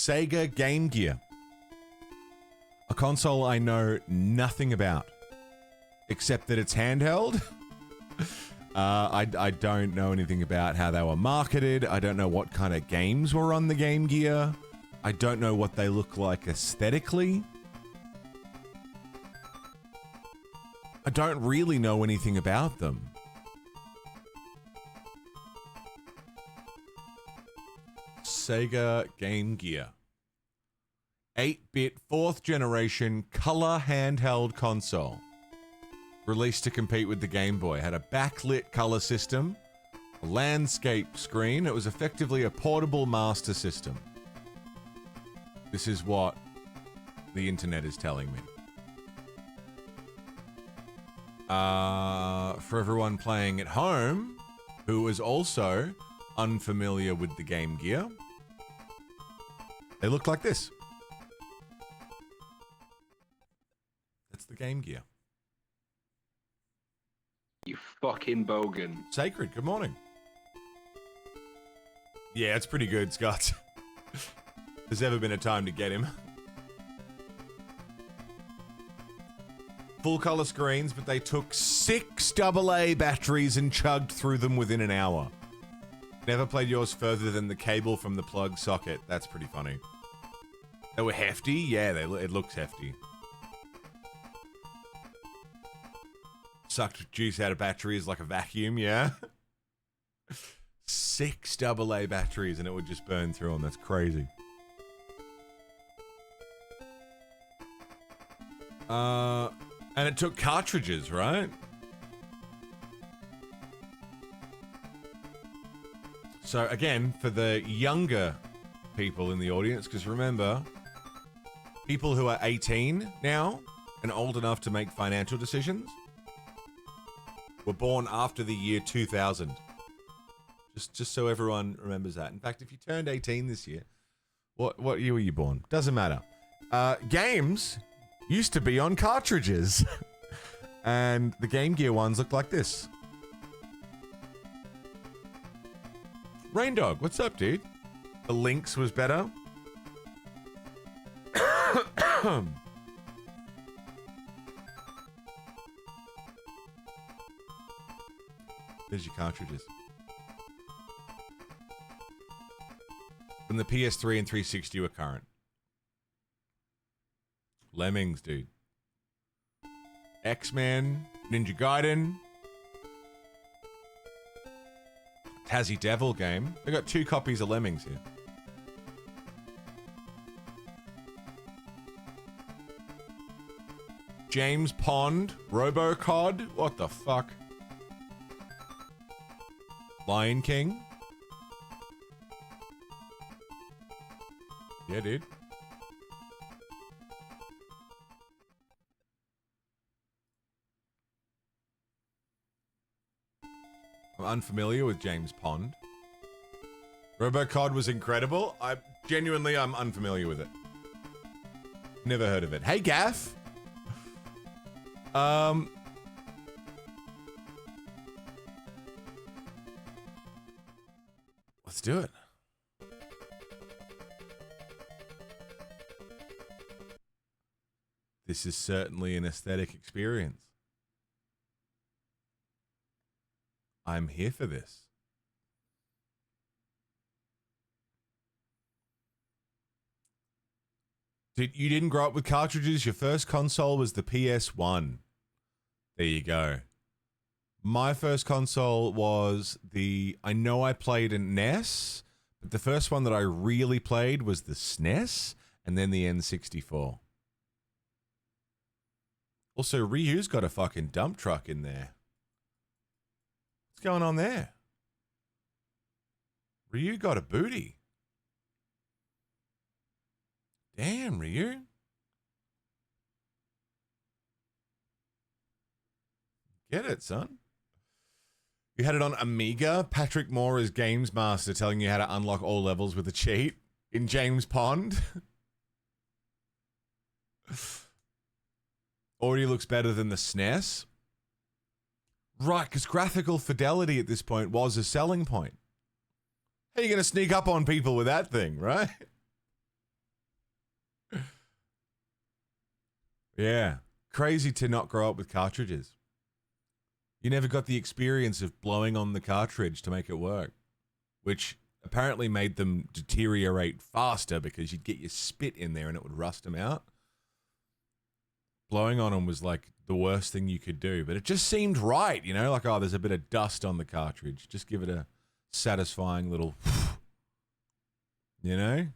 Sega Game Gear. A console I know nothing about. Except that it's handheld. I don't know anything about how they were marketed. I don't know what kind of games were on the Game Gear. I don't know what they look like aesthetically. I don't really know anything about them. Sega Game Gear. 8-bit 4th generation color handheld console. Released to compete with the Game Boy. Had a backlit color system, a landscape screen. It was effectively a portable master system. This is what the internet is telling me. For everyone playing at home, who is also unfamiliar with the Game Gear, they look like this. That's the Game Gear. You fucking bogan. Sacred, good morning. Yeah, it's pretty good, Scott. There's ever been a time to get him. Full color screens, but they took 6 AA batteries and chugged through them within an hour. Never played yours further than the cable from the plug socket. That's pretty funny. They were hefty? Yeah, it looks hefty. Sucked juice out of batteries like a vacuum, yeah? 6 AA batteries and it would just burn through them. That's crazy. And it took cartridges, right? So again, for the younger people in the audience, because remember, people who are 18 now and old enough to make financial decisions were born after the year 2000. Just so everyone remembers that. In fact, if you turned 18 this year, what year were you born? Doesn't matter. Games used to be on cartridges. And the Game Gear ones look like this. Rain Dog, what's up, dude? The Lynx was better. There's your cartridges. From the PS3 and 360 were current. Lemmings, dude. X-Men, Ninja Gaiden, Tassie Devil game. I got 2 copies of Lemmings here. James Pond, RoboCod. What the fuck? Lion King. Yeah, dude. I'm unfamiliar with James Pond. RoboCod was incredible. I'm unfamiliar with it. Never heard of it. Hey, Gaff. Let's do it. This is certainly an aesthetic experience. I'm here for this. You didn't grow up with cartridges? Your first console was the PS1. There you go. My first console was I know I played a NES, but the first one that I really played was the SNES and then the N64. Also, Ryu's got a fucking dump truck in there. What's going on there? Ryu got a booty. Damn, Ryu. Get it, son. You had it on Amiga? Patrick Moore is Games Master telling you how to unlock all levels with a cheat in James Pond. Already looks better than the SNES. Right, because graphical fidelity at this point was a selling point. How are you going to sneak up on people with that thing, right? Yeah. Crazy to not grow up with cartridges. You never got the experience of blowing on the cartridge to make it work, which apparently made them deteriorate faster because you'd get your spit in there and it would rust them out. Blowing on them was like the worst thing you could do, but it just seemed right, you know, like, oh, there's a bit of dust on the cartridge. Just give it a satisfying little, you know?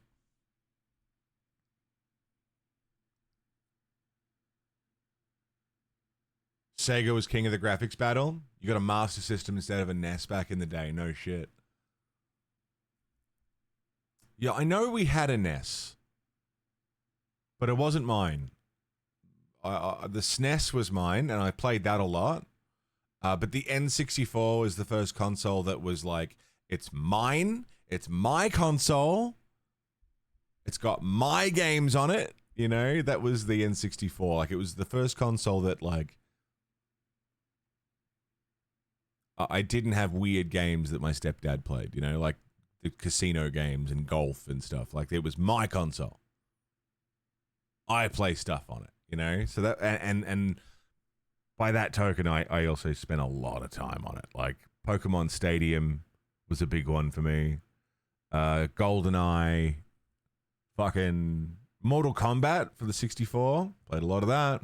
Sega was king of the graphics battle. You got a Master System instead of a NES back in the day. No shit. Yeah, I know we had a NES, but it wasn't mine. The SNES was mine, and I played that a lot. But the N64 was the first console that was like, it's mine. It's my console. It's got my games on it. You know, that was the N64. Like, it was the first console that, like, I didn't have weird games that my stepdad played, you know, like the casino games and golf and stuff. Like, it was my console. I play stuff on it, you know? So that, and by that token, I also spent a lot of time on it. Like, Pokemon Stadium was a big one for me. GoldenEye, fucking Mortal Kombat for the 64. Played a lot of that.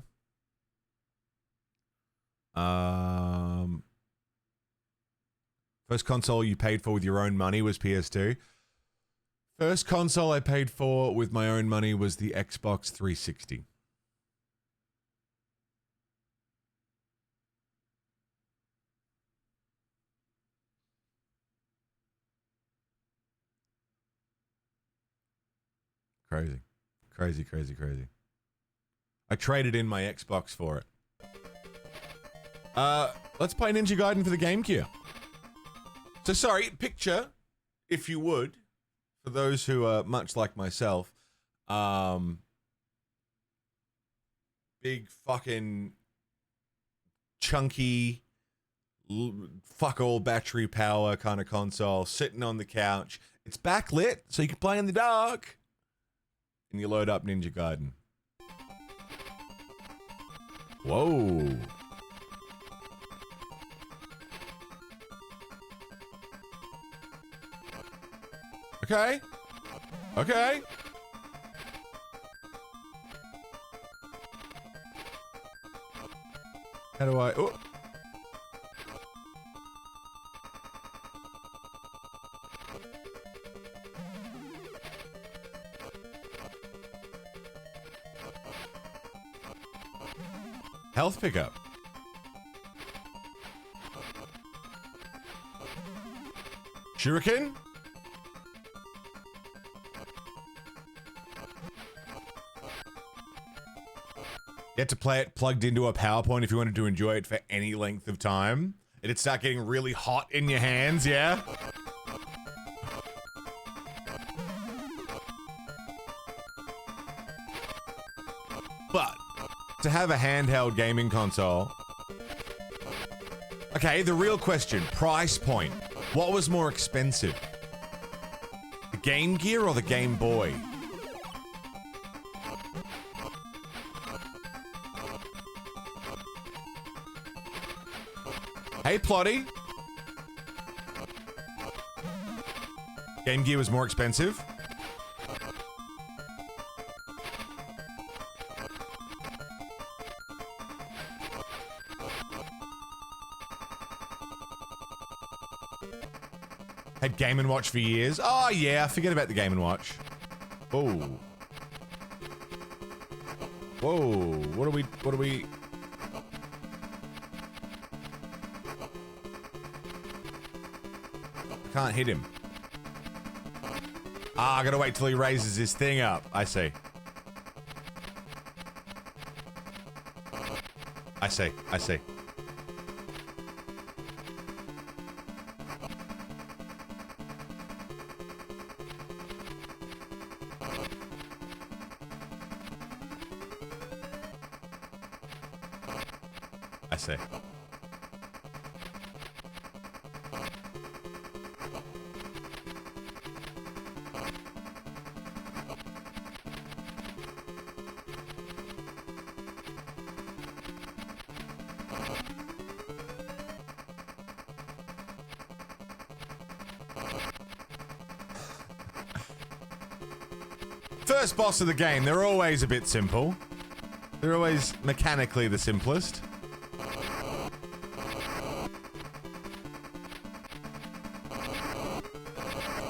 First console you paid for with your own money was PS2. First console I paid for with my own money was the Xbox 360. Crazy. Crazy, crazy, crazy. I traded in my Xbox for it. Let's play Ninja Gaiden for the Game Gear. So sorry, picture, if you would, for those who are much like myself, big fucking chunky, fuck all battery power kind of console sitting on the couch. It's backlit, so you can play in the dark. And you load up Ninja Gaiden. Whoa. Okay. Okay. How do I... Oh. Health pickup. Shuriken? You had to play it plugged into a PowerPoint if you wanted to enjoy it for any length of time. It'd start getting really hot in your hands, yeah? But to have a handheld gaming console... Okay, the real question, price point. What was more expensive? The Game Gear or the Game Boy? Hey, Plotty. Game Gear was more expensive. Had Game & Watch for years. Oh, yeah, forget about the Game & Watch. Whoa. Whoa, what are we... Can't hit him. Ah, I gotta wait till he raises his thing up. I see. I see. I see. I see. First boss of the game, they're always a bit simple. They're always mechanically the simplest.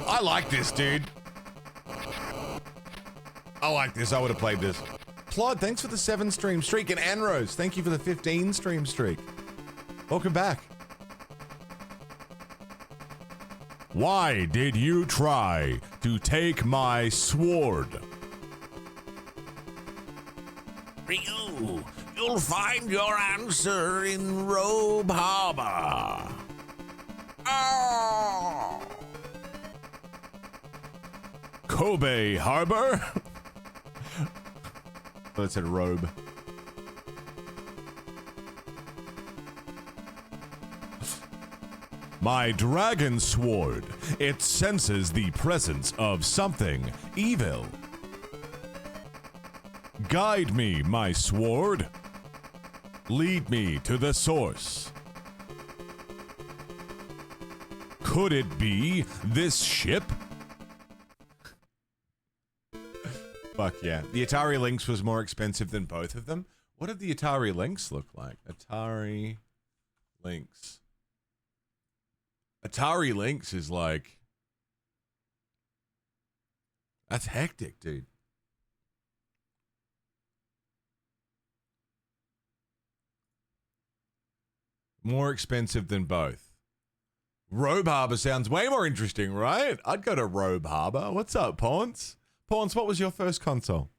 I like this, dude. I like this. I would have played this. Plod, thanks for the 7 stream streak. And Anrose, thank you for the 15 stream streak. Welcome back. Why did you try to take my sword? Ryu, you'll find your answer in Robe Harbor. Oh. Kobe Harbor? Oh, it said robe. My dragon sword. It senses the presence of something evil. Guide me, my sword. Lead me to the source. Could it be this ship? Fuck yeah. The Atari Lynx was more expensive than both of them. What did the Atari Lynx look like? Atari Lynx. Atari Lynx is like... That's hectic, dude. More expensive than both. Robe Harbor sounds way more interesting, right? I'd go to Robe Harbor. What's up, Ponce? Ponce, what was your first console?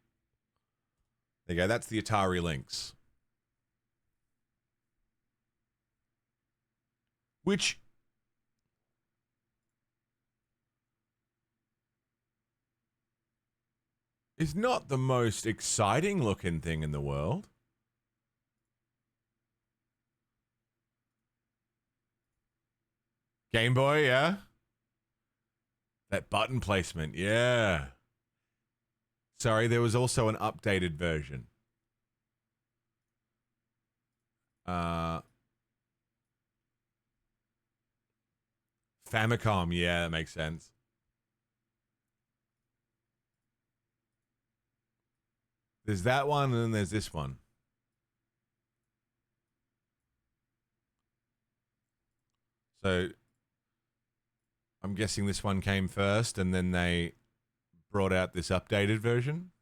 There you go, that's the Atari Lynx. Which... is not the most exciting looking thing in the world. Game Boy, yeah? That button placement, yeah. Sorry, there was also an updated version. Famicom, yeah, that makes sense. There's that one, and then there's this one. So, I'm guessing this one came first, and then they brought out this updated version.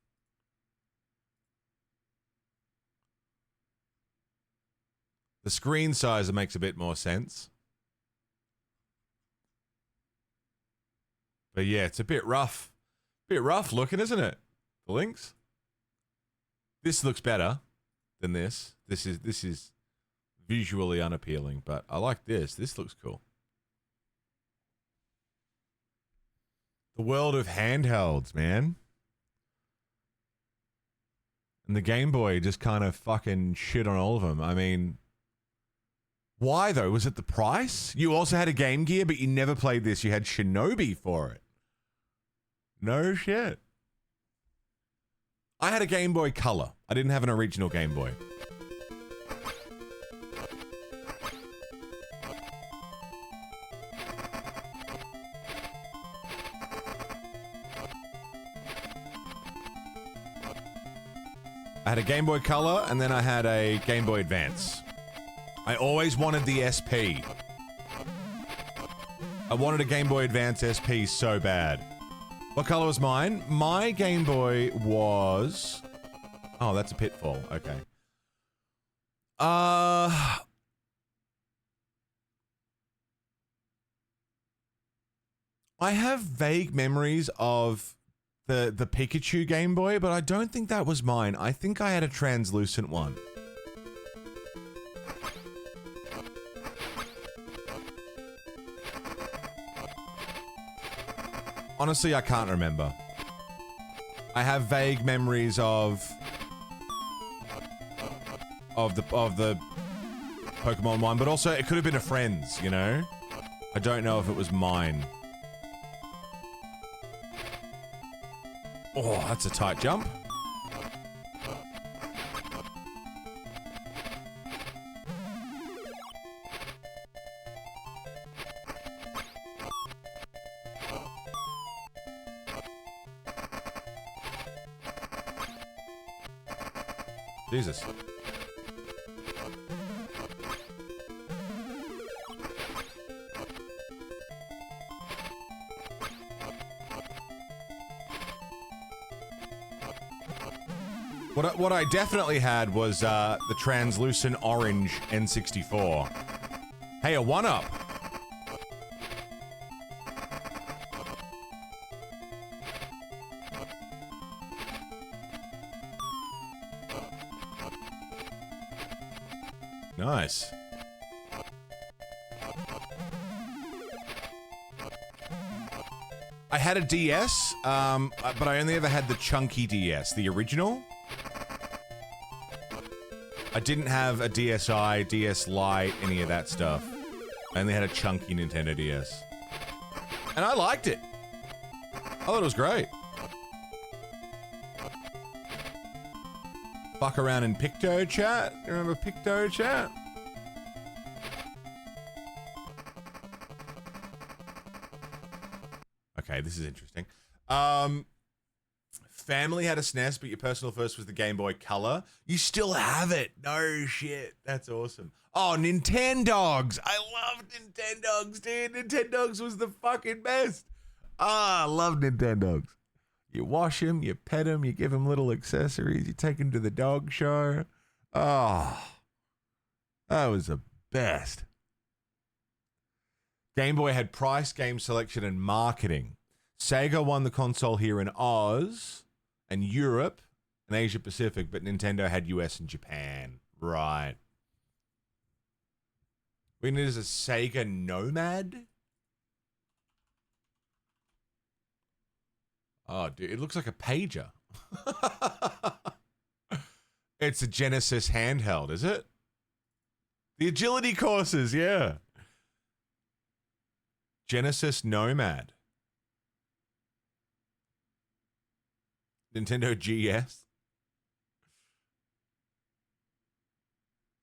The screen size makes a bit more sense. But yeah, it's a bit rough. Bit rough looking, isn't it? The Lynx. This looks better than this. This is visually unappealing, but I like this. This looks cool. The world of handhelds, man. And the Game Boy just kind of fucking shit on all of them. I mean, why though? Was it the price? You also had a Game Gear, but you never played this. You had Shinobi for it. No shit. I had a Game Boy Color. I didn't have an original Game Boy. I had a Game Boy Color, and then I had a Game Boy Advance. I always wanted the SP. I wanted a Game Boy Advance SP so bad. What color was mine? My Game Boy was... Oh, that's a Pitfall. Okay. I have vague memories of the Pikachu Game Boy, but I don't think that was mine. I think I had a translucent one. Honestly, I can't remember. I have vague memories of the Pokemon one, but also it could have been a friend's, you know? I don't know if it was mine. Oh, that's a tight jump. Jesus. What I definitely had was the translucent orange N64. Hey, a 1-up. Nice. I had a DS, but I only ever had the chunky DS, the original. I didn't have a DSi, DS Lite, any of that stuff. I only had a chunky Nintendo DS. And I liked it. I thought it was great. Fuck around in Picto Chat. You remember Picto Chat? Okay, this is interesting. Family had a SNES, but your personal first was the Game Boy Color. You still have it. No shit. That's awesome. Oh, Nintendogs. I loved Nintendogs, dude. Nintendogs was the fucking best. Ah, I love Nintendogs. You wash them, you pet them, you give them little accessories, you take them to the dog show. Oh, that was the best. Game Boy had price, game selection, and marketing. Sega won the console here in Oz and Europe and Asia Pacific, but Nintendo had US and Japan. Right. We need is a Sega Nomad? Oh, dude, it looks like a pager. It's a Genesis handheld, is it? The agility courses, yeah. Genesis Nomad. Nintendo GS.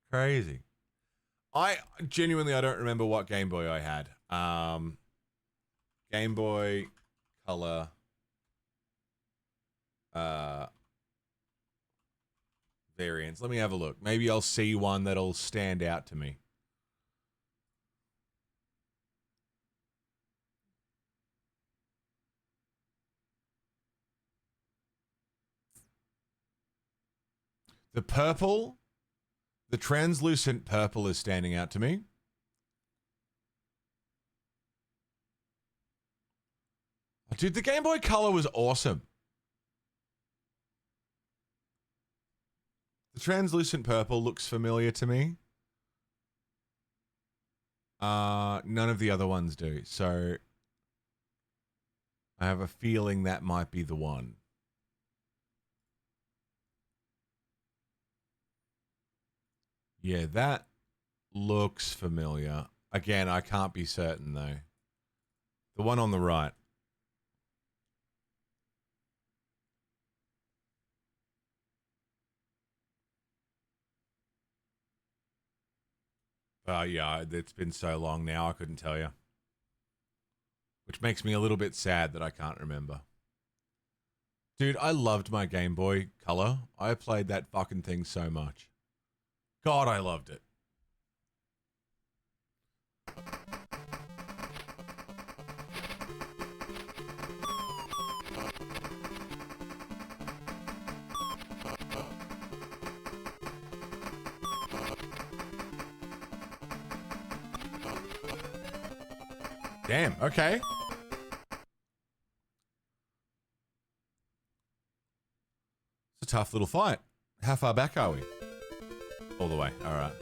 Crazy. I don't remember what Game Boy I had. Game Boy Color. Variants. Let me have a look. Maybe I'll see one that'll stand out to me. The purple, the translucent purple is standing out to me. Oh, dude, the Game Boy Color was awesome. The translucent purple looks familiar to me. None of the other ones do, so I have a feeling that might be the one. Yeah, that looks familiar. Again, I can't be certain, though. The one on the right. Yeah, it's been so long now, I couldn't tell you. Which makes me a little bit sad that I can't remember. Dude, I loved my Game Boy Color. I played that fucking thing so much. God, I loved it. Damn, okay. It's a tough little fight. How far back are we? All the way, all right.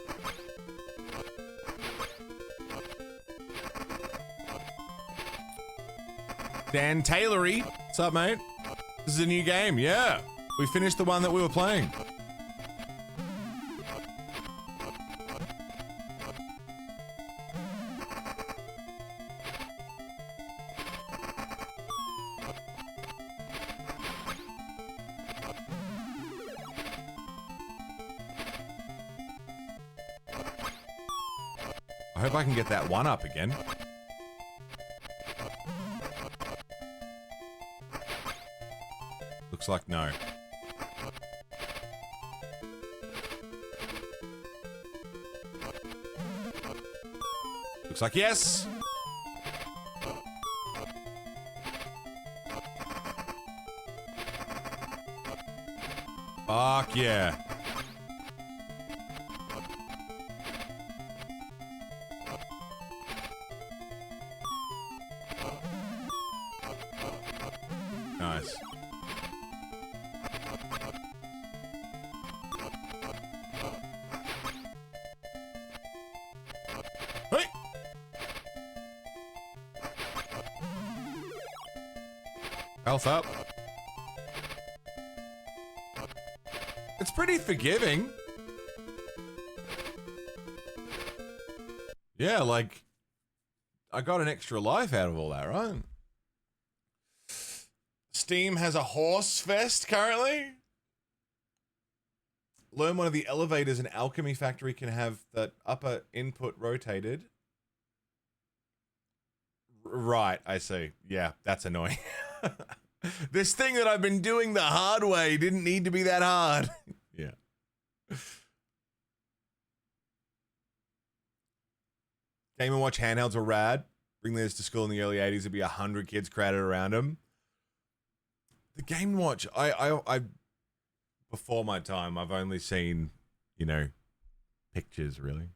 Dan Taylory, what's up, mate? This is a new game, yeah. We finished the one that we were playing. I hope I can get that one up again. Looks like no. Looks like yes. Fuck yeah. Nice. Hey! Health up. It's pretty forgiving. Yeah, like, I got an extra life out of all that, right? Steam has a horse fest currently. Learn one of the elevators in Alchemy Factory can have that upper input rotated. Right, I see. Yeah, that's annoying. This thing that I've been doing the hard way didn't need to be that hard. Yeah. Game & Watch handhelds are rad. Bring those to school in the early 80s. There'd be 100 kids crowded around them. The Game & Watch, I before my time, I've only seen, you know, pictures, really.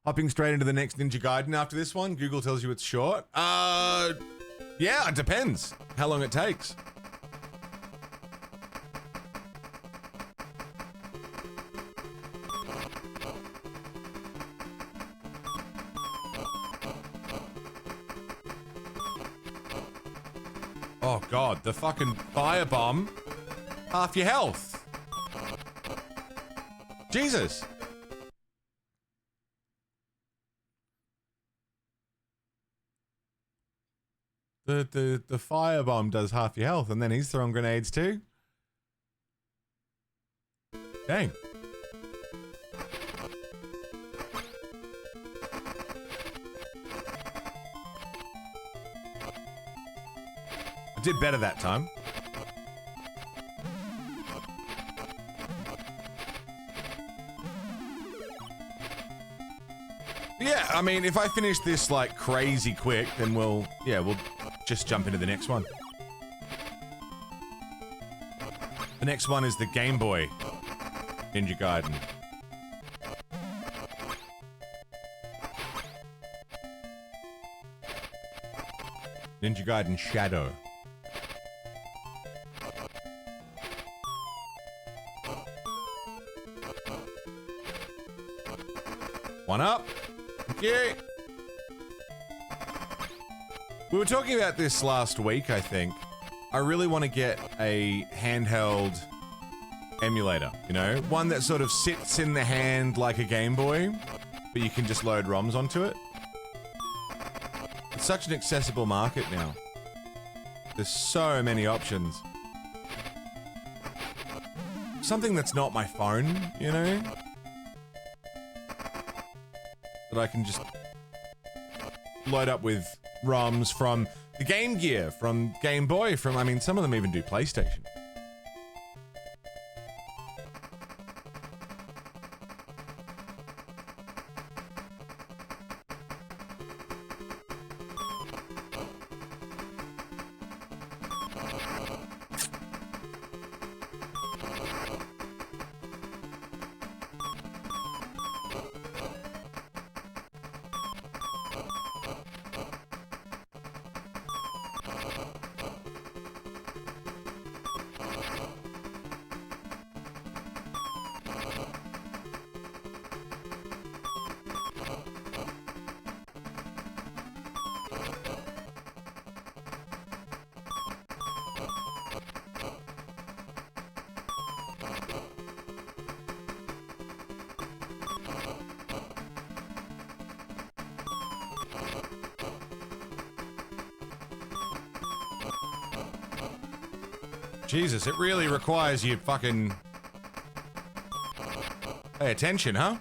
Hopping straight into the next Ninja Gaiden after this one. Google tells you it's short. Yeah, it depends how long it takes. Oh god, the fucking firebomb. Half your health. Jesus. The firebomb does half your health, and then he's throwing grenades too. Dang. I did better that time. Yeah, I mean, if I finish this like crazy quick, then we'll just jump into the next one. The next one is the Game Boy Ninja Gaiden. Ninja Gaiden Shadow. One up. Okay. We were talking about this last week, I think. I really want to get a handheld emulator, you know? One that sort of sits in the hand like a Game Boy, but you can just load ROMs onto it. It's such an accessible market now. There's so many options. Something that's not my phone, you know? That I can just load up with ROMs from the Game Gear, from Game Boy, from, I mean, some of them even do PlayStation. Jesus, it really requires you fucking pay attention, huh?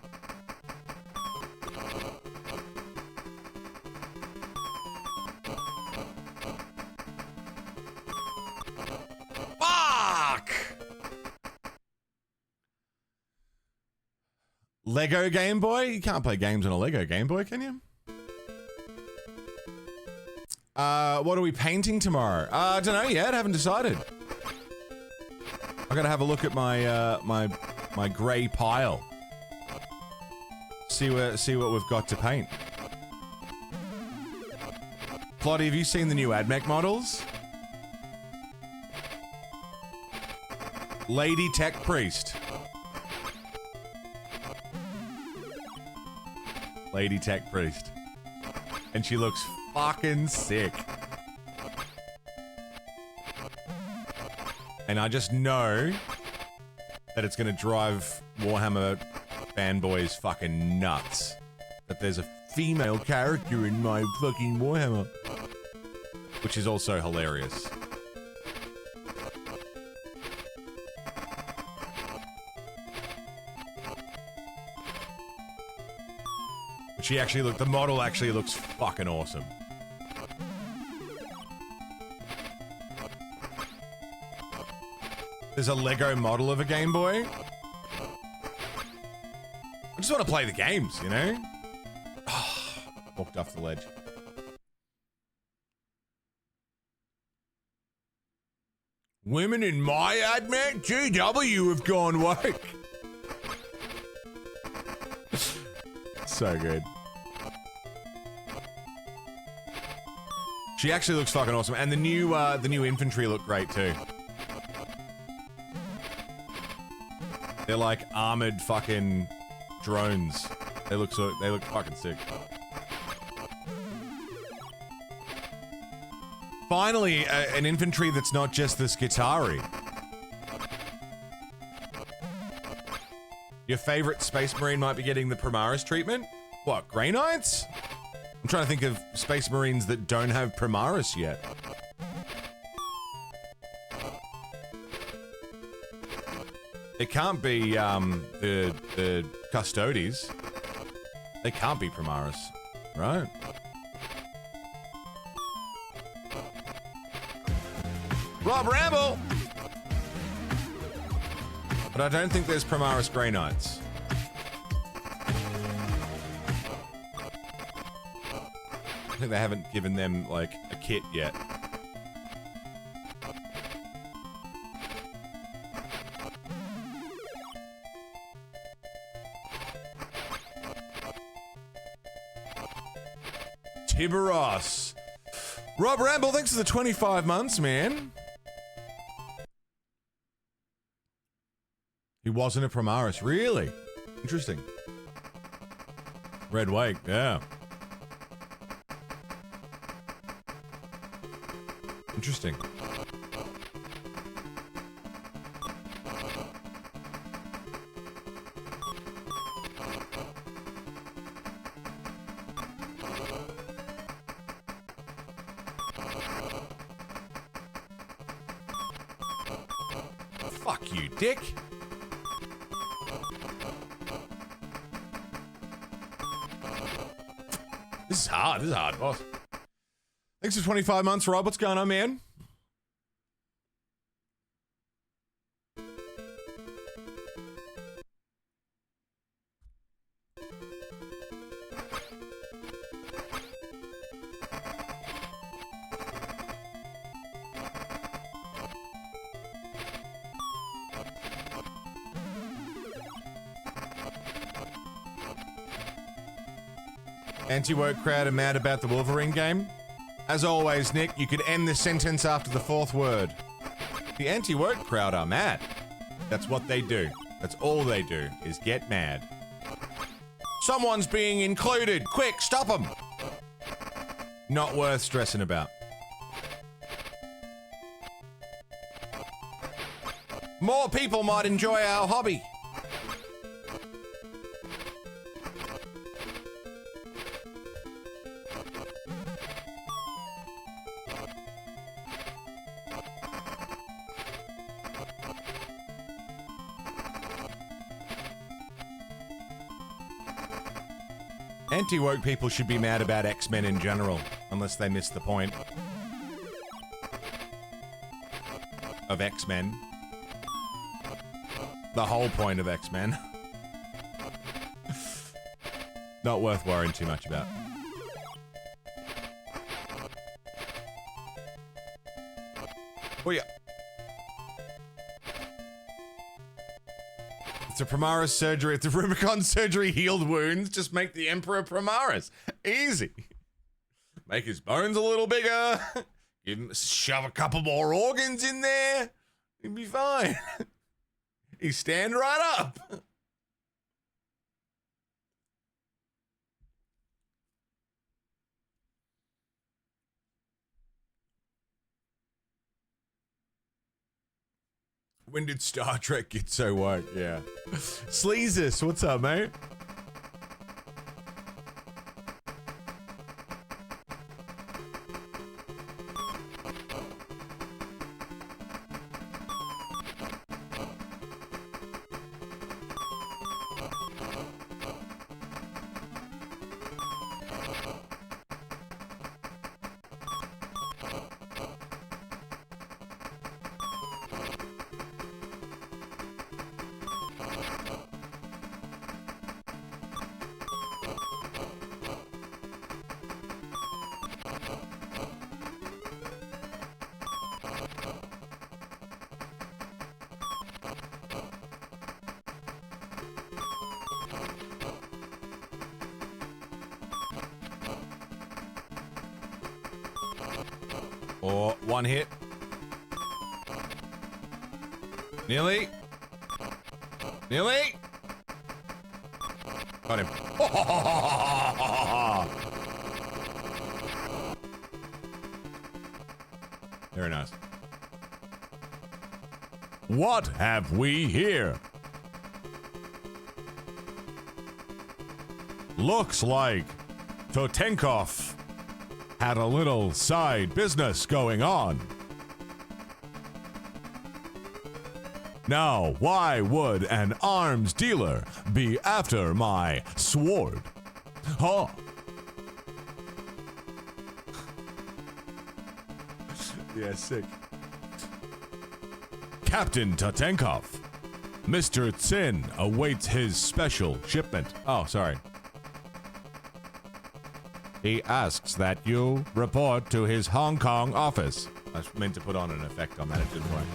Fuck! Lego Game Boy? You can't play games on a Lego Game Boy, can you? What are we painting tomorrow? I don't know yet. Haven't decided. I gotta have a look at my my grey pile. See what we've got to paint. Plotty, have you seen the new AdMech models? Lady Tech Priest. Lady Tech Priest. And she looks fucking sick. And I just know that it's gonna drive Warhammer fanboys fucking nuts. That there's a female character in my fucking Warhammer. Which is also hilarious. She actually the model actually looks fucking awesome. There's a Lego model of a Game Boy. I just want to play the games, you know? Walked off the ledge. Women in my AdMech? GW have gone woke. So good. She actually looks fucking awesome, and the new infantry look great too. They're like armored fucking drones. They look fucking sick. Finally, an infantry that's not just the Skitari. Your favorite Space Marine might be getting the Primaris treatment? What, Grey Knights? I'm trying to think of Space Marines that don't have Primaris yet. It can't be the Custodes. They can't be Primaris, right? Rob Ramble! But I don't think there's Primaris Grey Knights. I think they haven't given them, like, a kit yet. Tiburos. Rob Ramble, thanks for the 25 months, man. He wasn't a Primaris. Really? Interesting. Red Wake, yeah. Interesting. Fuck you, dick. This is hard, boss. Thanks for 25 months, Rob. What's going on, man? Anti-woke crowd are mad about the Wolverine game. As always, Nick, you could end the sentence after the fourth word. The anti-woke crowd are mad. That's what they do. That's all they do, is get mad. Someone's being included! Quick, stop them! Not worth stressing about. More people might enjoy our hobby. Anti-woke people should be mad about X-Men in general, unless they miss the point of X-Men. The whole point of X-Men. Not worth worrying too much about. Oh, yeah. It's a Primaris surgery. It's a Rubicon surgery healed wounds. Just make the Emperor Primaris. Easy. Make his bones a little bigger. Give him, shove a couple more organs in there. He'd be fine. He'd stand right up. When did Star Trek get so woke? Yeah. Sleezus, what's up, mate? Or one hit. Nearly. Nearly. Got him. Very nice. What have we here? Looks like Totenkov had a little side business going on. Now, why would an arms dealer be after my sword? Huh? Yeah, sick. Captain Totenkov, Mr. Tsin awaits his special shipment. Oh, sorry. He asks that you report to his Hong Kong office. I meant to put on an effect on that, it didn't work.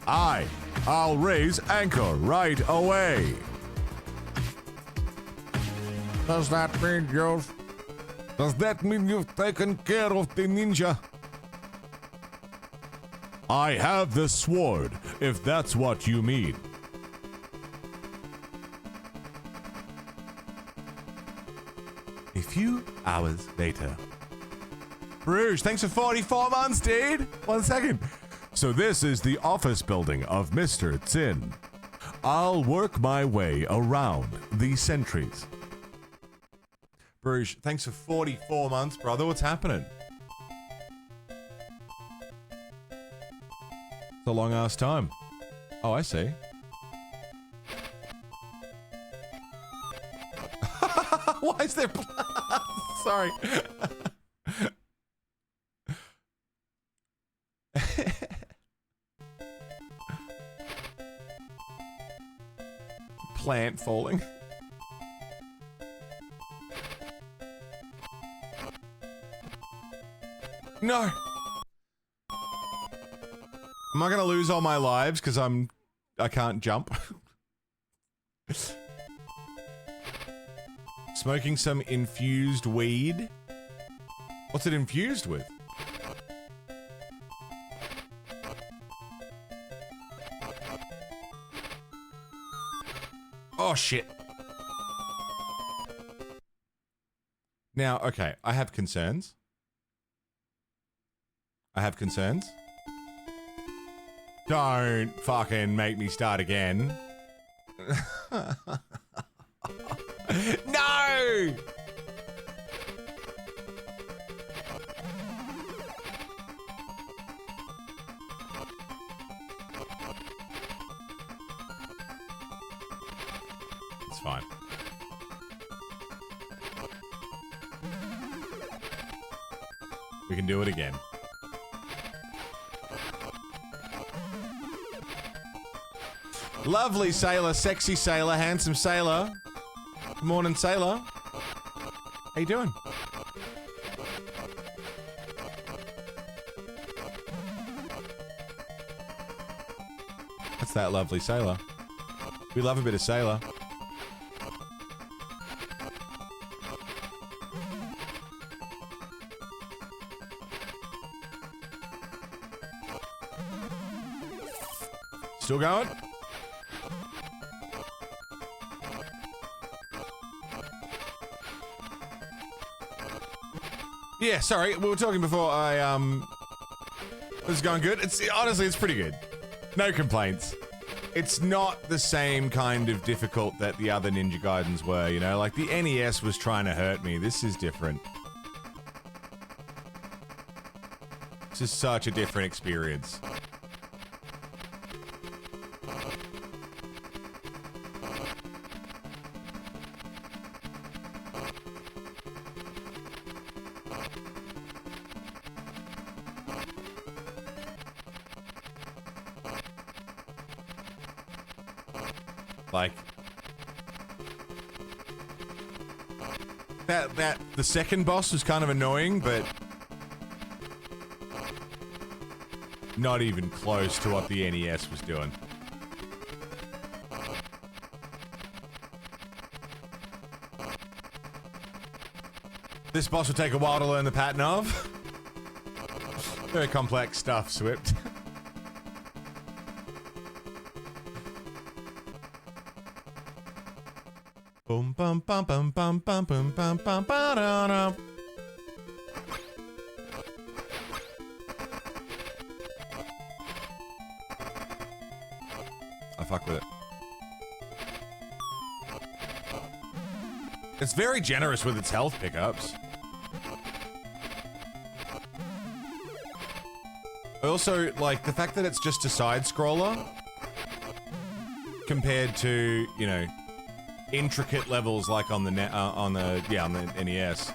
I'll raise anchor right away. Does that mean you've taken care of the ninja? I have the sword, if that's what you mean. A few hours later. Bruges, thanks for 44 months, dude. 1 second. So this is the office building of Mr. Tsin. I'll work my way around the sentries. Bruges, thanks for 44 months, brother. What's happening? It's a long ass time. Oh, I see. Why is there blood? Sorry. Plant falling. No. Am I gonna lose all my lives because I can't jump? Smoking some infused weed? What's it infused with? Oh shit. Now, okay, I have concerns. Don't fucking make me start again. No! It's fine. We can do it again. Lovely sailor, sexy sailor, handsome sailor. Good morning, sailor. How you doing? That's that lovely sailor. We love a bit of sailor. Still going? Yeah, sorry, we were talking before this is going good. Honestly, it's pretty good. No complaints. It's not the same kind of difficult that the other Ninja Gaidens were, you know? Like, the NES was trying to hurt me. This is different. This is such a different experience. Like that the second boss was kind of annoying, but not even close to what the NES was doing. This boss will take a while to learn the pattern of. Very complex stuff, Swift. Boom bum bum bum bum bum bum bum bum ba da da. I fuck with it. It's very generous with its health pickups. I also like the fact that it's just a side scroller compared to, you know, intricate levels like on the NES.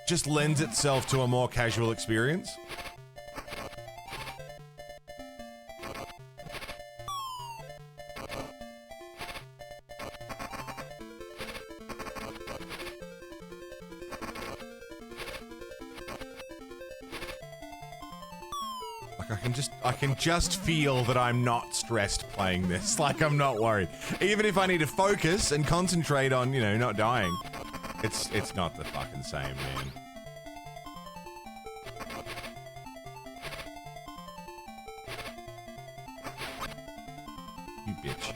Just lends itself to a more casual experience. I can just feel that I'm not stressed playing this. Like, I'm not worried. Even if I need to focus and concentrate on, you know, not dying. It's not the fucking same, man. You bitch.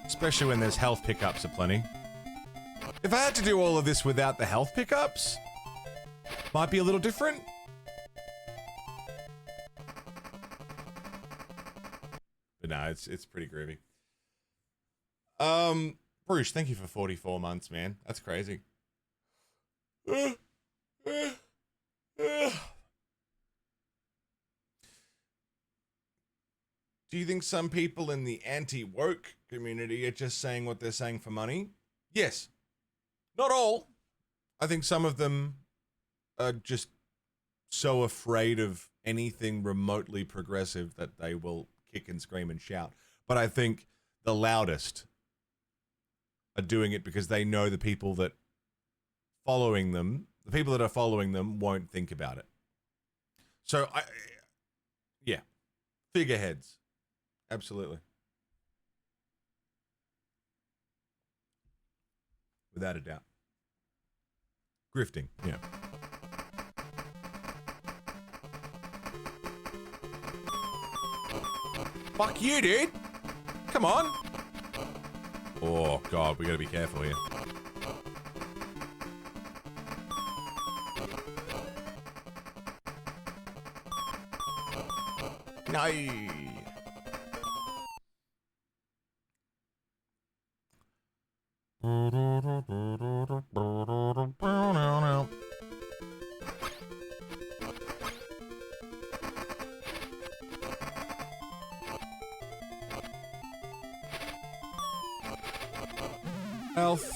Especially when there's health pickups aplenty. If I had to do all of this without the health pickups, might be a little different. But no, it's pretty groovy. Bruce, thank you for 44 months, man. That's crazy. Do you think some people in the anti-woke community are just saying what they're saying for money? Yes. Not all. I think some of them are just so afraid of anything remotely progressive that they will kick and scream and shout. But I think the loudest are doing it because they know the people that following them, the people that are following them won't think about it. So yeah, figureheads. Absolutely. Without a doubt. Grifting, yeah. Fuck you, dude! Come on! Oh, God, we gotta be careful here. No! Health.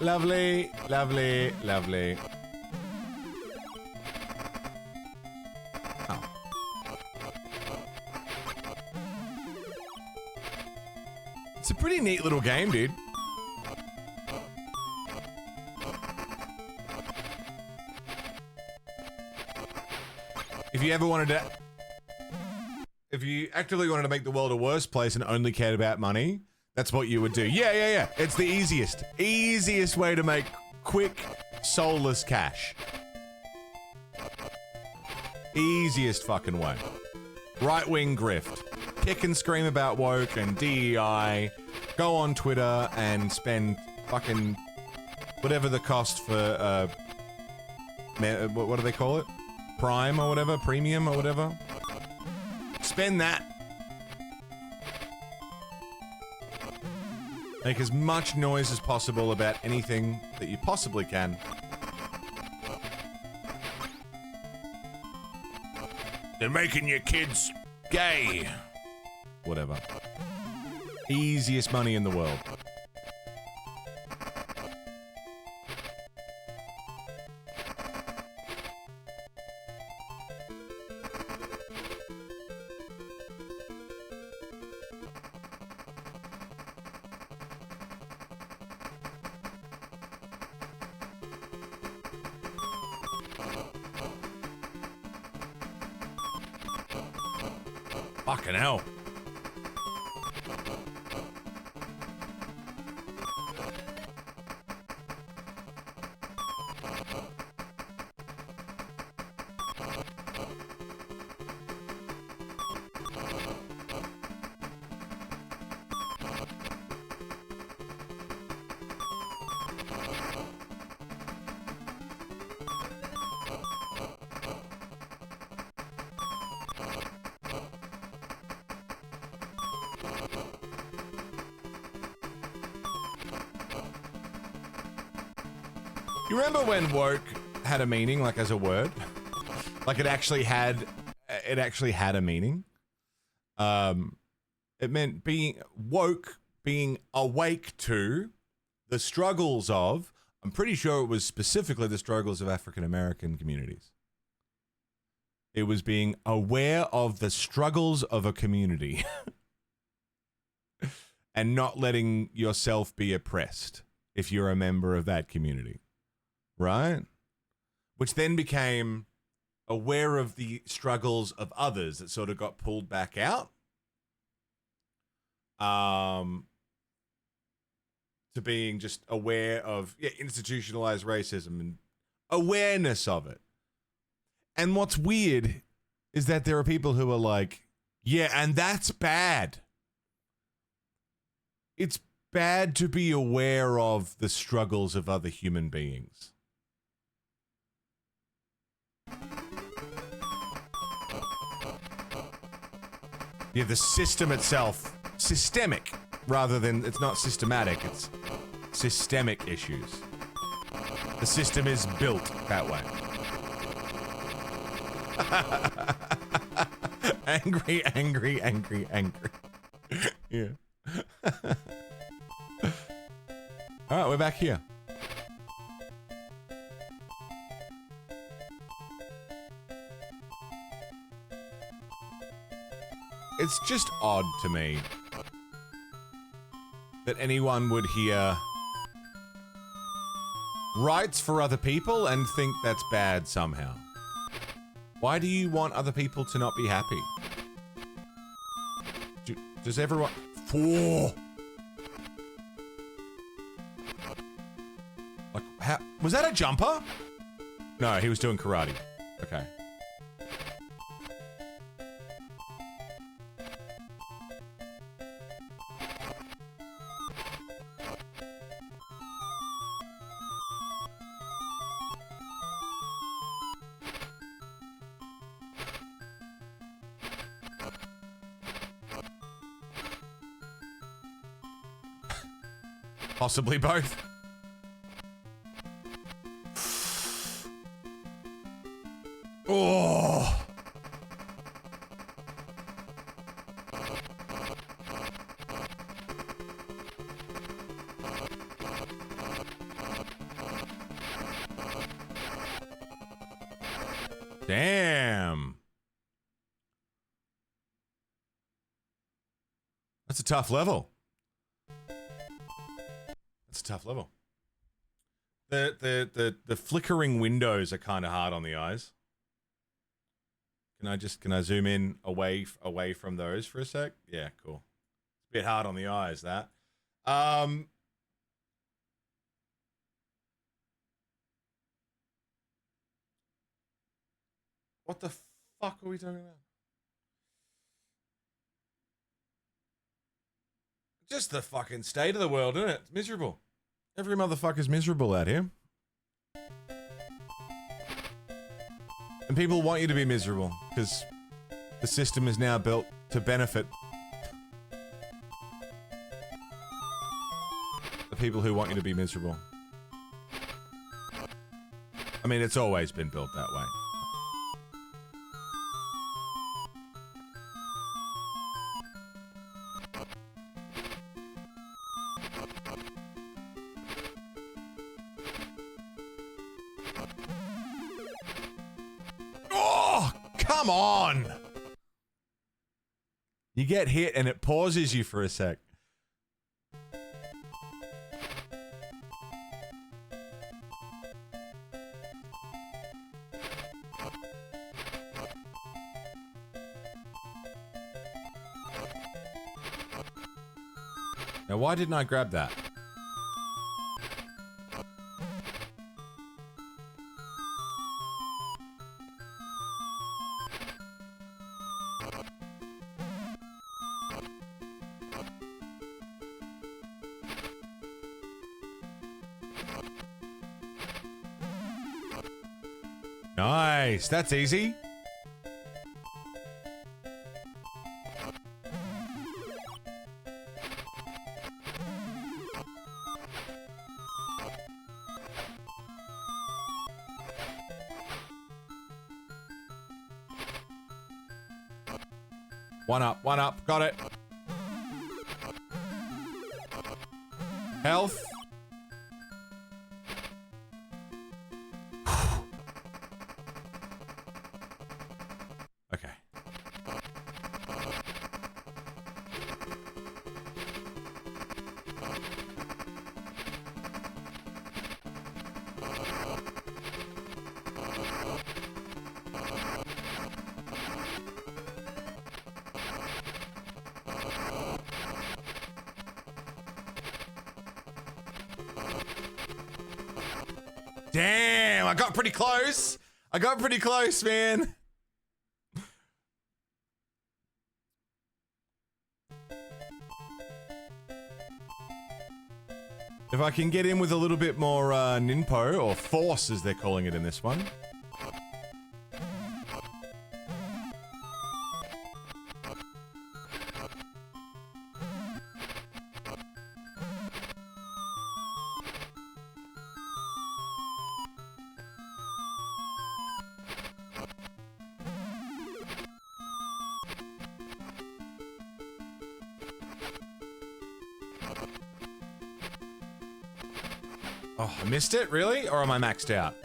Lovely, lovely, lovely. Oh. It's a pretty neat little game, dude. If you ever wanted to If you actively wanted to make the world a worse place and only cared about money, that's what you would do. Yeah. It's the easiest way to make quick, soulless cash. Easiest fucking way. Right-wing grift. Kick and scream about woke and DEI. Go on Twitter and spend fucking whatever the cost for, what do they call it? Prime or whatever? Premium or whatever? Spend that. Make as much noise as possible about anything that you possibly can. They're making your kids gay. Whatever. Easiest money in the world. Fucking hell. You remember when woke had a meaning, like as a word? Like it actually had a meaning. It meant being woke, being awake to the struggles of, I'm pretty sure it was specifically the struggles of African American communities. It was being aware of the struggles of a community and not letting yourself be oppressed if you're a member of that community. Right? Which then became aware of the struggles of others that sort of got pulled back out. To being just aware of institutionalized racism and awareness of it. And what's weird is that there are people who are like, yeah, and that's bad. It's bad to be aware of the struggles of other human beings. Yeah, the system itself, systemic, rather than, it's not systematic, it's systemic issues. The system is built that way. Angry. Yeah. All right, we're back here. It's just odd to me that anyone would hear rights for other people and think that's bad somehow. Why do you want other people to not be happy? Does everyone... Like, how... Was that a jumper? No, he was doing karate. Okay. Possibly both. Oh. Damn. That's a tough level. Tough level. The flickering windows are kind of hard on the eyes. Can I zoom in away from those for a sec? Yeah, cool. It's a bit hard on the eyes, that. What the fuck are we talking about? Just the fucking state of the world, isn't it? It's miserable. Every motherfucker's miserable out here. And people want you to be miserable, because the system is now built to benefit the people who want you to be miserable. I mean, it's always been built that way. Come on! You get hit and it pauses you for a sec. Now, why didn't I grab that? Nice, that's easy. One up, got it. Health. Okay. Damn, I got pretty close. I got pretty close, man. If I can get in with a little bit more ninpo, or force as they're calling it in this one. Oh, I missed it? Really? Or am I maxed out?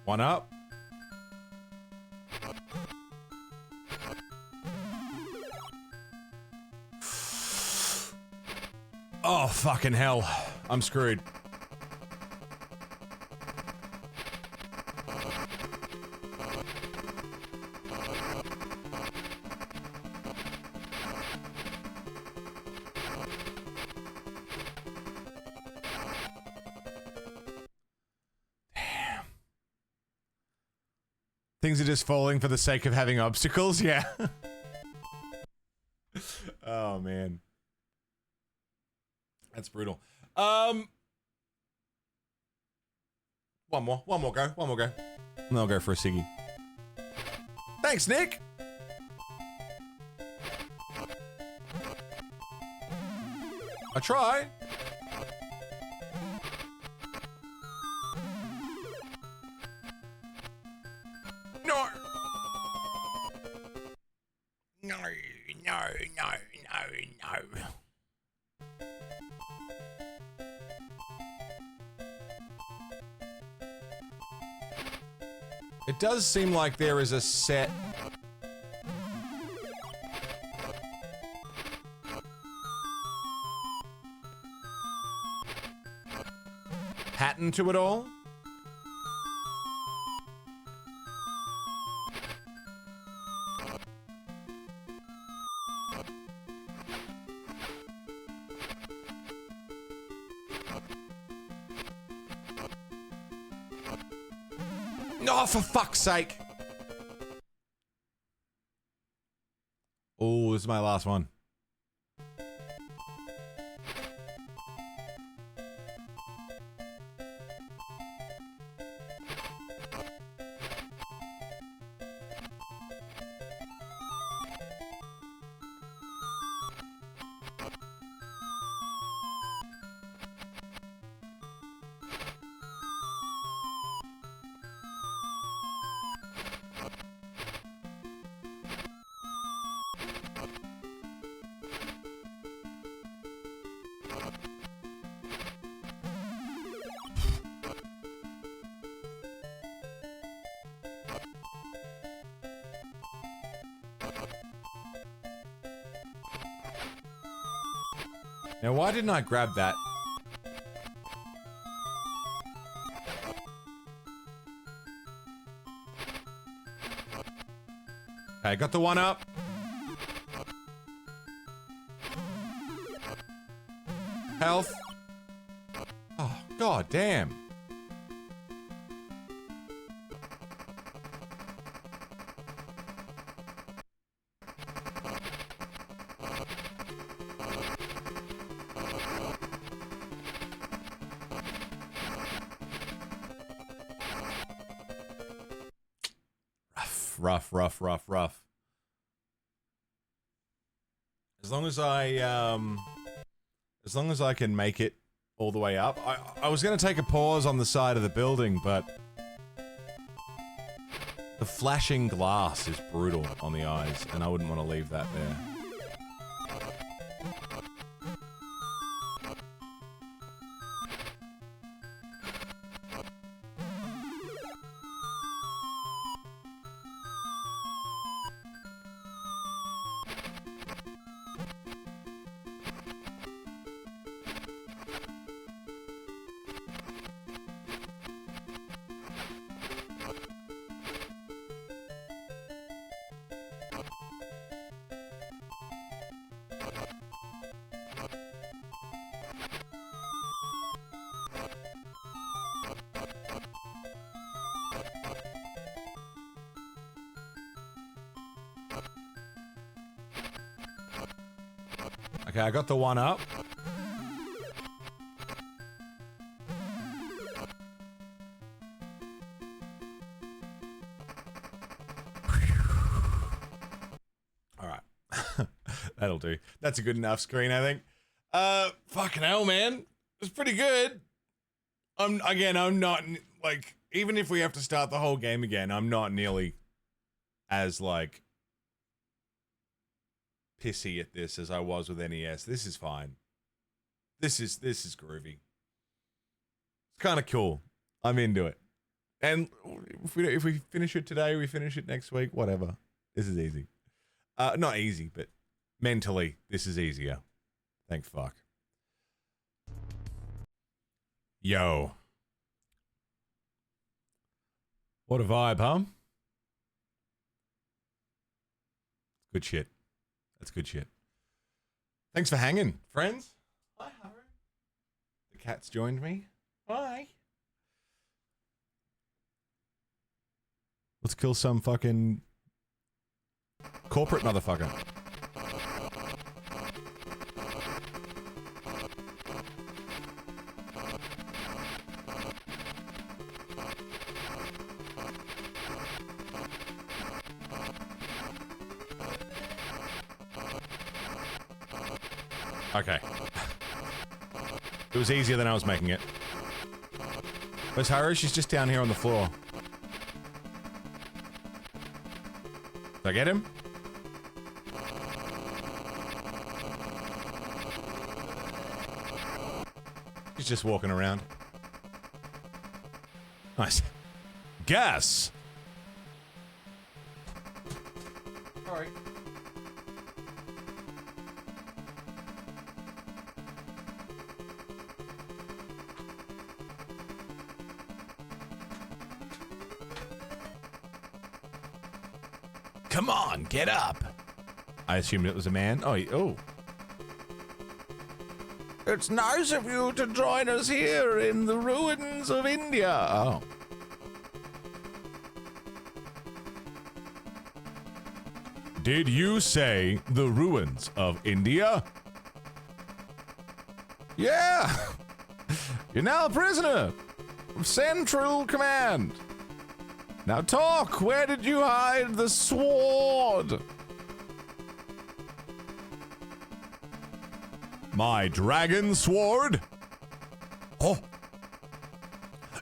One up. Oh, fucking hell. I'm screwed. Damn. Things are just falling for the sake of having obstacles, yeah. Oh, man. That's brutal. One more go. And then I'll go for a ciggy. Thanks, Nick. I try. No. No. It does seem like there is a set... pattern to it all. Oh, for fuck's sake. Oh, this is my last one. Now, why didn't I grab that? Okay, got the one up. Health. Oh, god damn. Rough. As long as I can make it all the way up. I was gonna take a pause on the side of the building, but the flashing glass is brutal on the eyes, and I wouldn't want to leave that there. Okay, I got the one up. All right. That'll do. That's a good enough screen, I think. Fucking hell, man. It's pretty good. I'm not, like, even if we have to start the whole game again, I'm not nearly as, like, pissy at this as I was with NES. This is fine. This is groovy. It's kind of cool. I'm into it. And if we finish it today, we finish it next week, whatever. This is easy. Not easy, but mentally, this is easier. Thank fuck. Yo. What a vibe, huh? Good shit. That's good shit. Thanks for hanging, friends. Hi, Harry. The cat's joined me. Hi. Let's kill some fucking corporate motherfucker. Okay. It was easier than I was making it. Where's Haru? She's just down here on the floor. Did I get him? He's just walking around. Nice. Gas! Sorry. Come on, get up. I assumed it was a man. Oh. It's nice of you to join us here in the ruins of India. Oh. Did you say the ruins of India? Yeah. You're now a prisoner of Central Command. Now talk, where did you hide the sword? My dragon sword? Oh,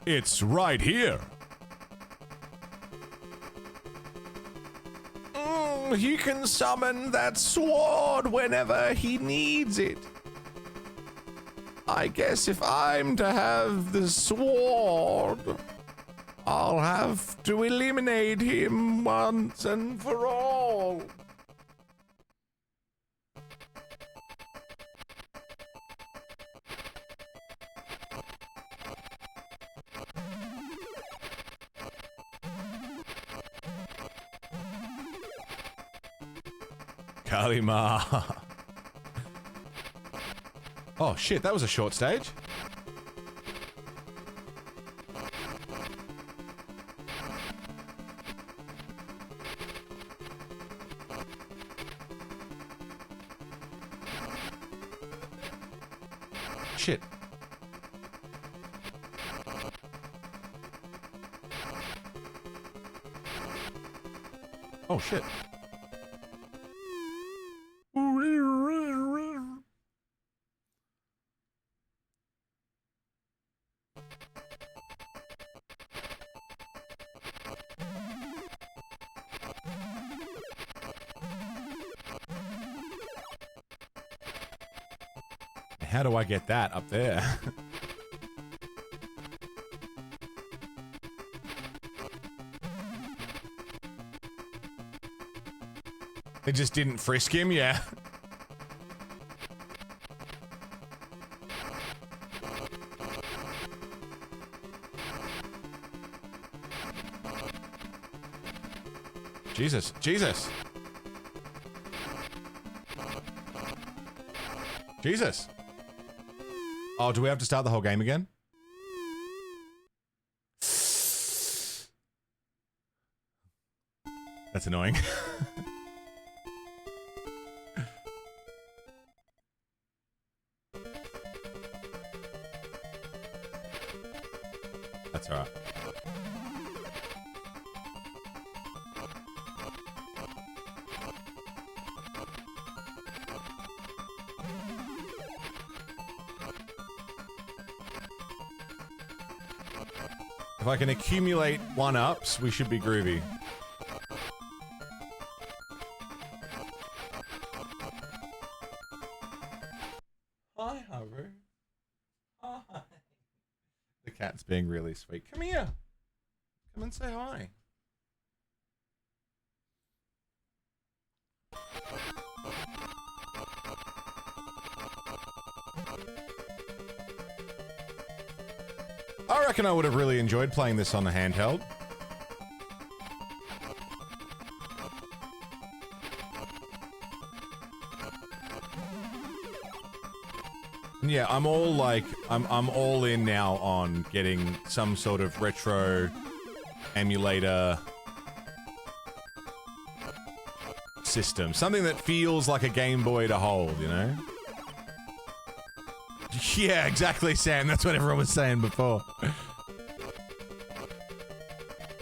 it's right here. He can summon that sword whenever he needs it. I guess if I'm to have the sword, I'll have to eliminate him once and for all. Kalima. Oh shit, that was a short stage. Shit. Oh shit. How do I get that up there? They just didn't frisk him, yeah. Jesus, Jesus. Jesus. Oh, do we have to start the whole game again? That's annoying. That's all right. If I can accumulate one-ups, we should be groovy. Hi, Haru. Hi. The cat's being really sweet. Come here. Come and say hi. I reckon I would have really enjoyed playing this on the handheld. Yeah, I'm all like, I'm all in now on getting some sort of retro emulator system. Something that feels like a Game Boy to hold, you know? Yeah, exactly, Sam. That's what everyone was saying before.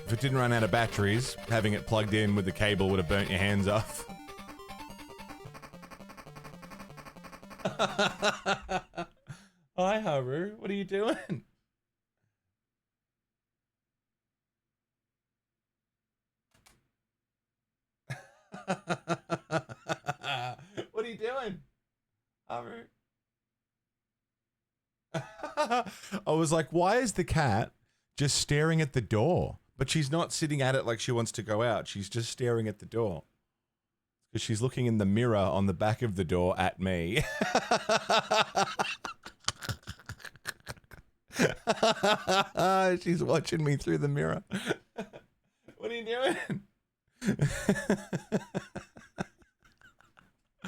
If it didn't run out of batteries, having it plugged in with the cable would have burnt your hands off. Hi, Haru. What are you doing? What are you doing, Haru? I was like, why is the cat just staring at the door? But she's not sitting at it like she wants to go out. She's just staring at the door. Because she's looking in the mirror on the back of the door at me. She's watching me through the mirror. What are you doing?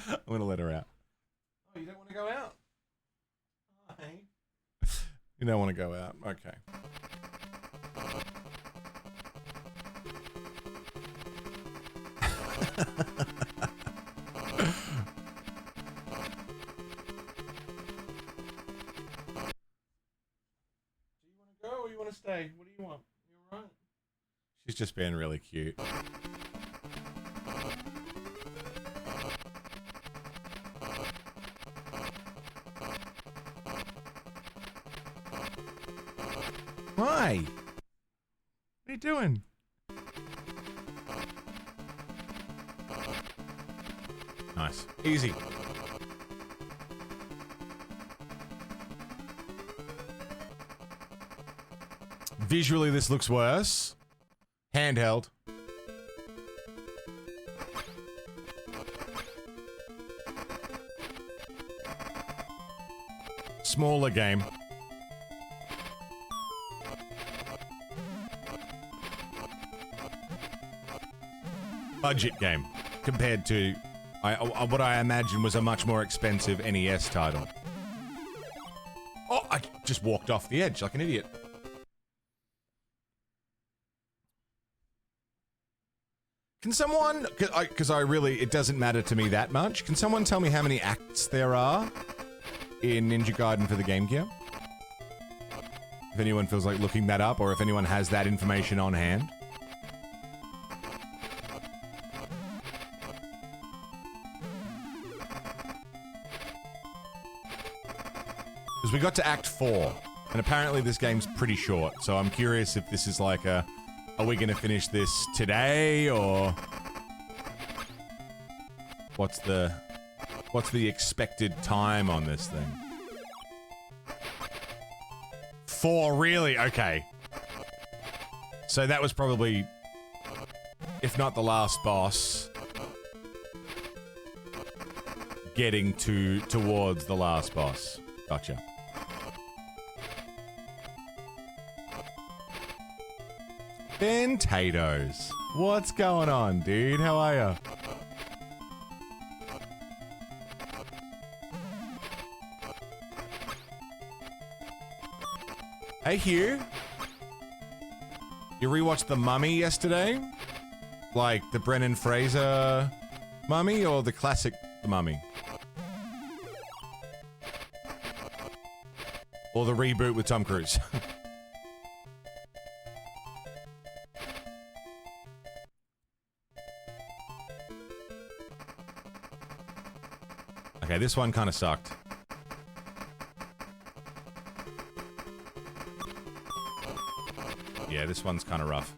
I'm gonna let her out. Oh, you don't want to go out? Hi. You don't want to go out. Okay. Go or you want to stay? What do you want? You alright? She's just being really cute. Why? What are you doing? Nice. Easy. Visually, this looks worse. Handheld. Smaller game. Budget game compared to what I imagine was a much more expensive NES title. Oh, I just walked off the edge like an idiot. Can someone, because I really, it doesn't matter to me that much, can someone tell me how many acts there are in Ninja Gaiden for the Game Gear? If anyone feels like looking that up, or if anyone has that information on hand. Because we got to Act 4, and apparently this game's pretty short, so I'm curious if this is like a... Are we gonna finish this today, or... What's the expected time on this thing? 4, really? Okay. So that was probably... If not the last boss... Getting towards the last boss. Gotcha. Potatoes. What's going on, dude? How are ya? Hey, Hugh. You rewatched The Mummy yesterday? Like the Brendan Fraser Mummy or the classic The Mummy? Or the reboot with Tom Cruise? Okay, this one kind of sucked. Yeah, this one's kind of rough.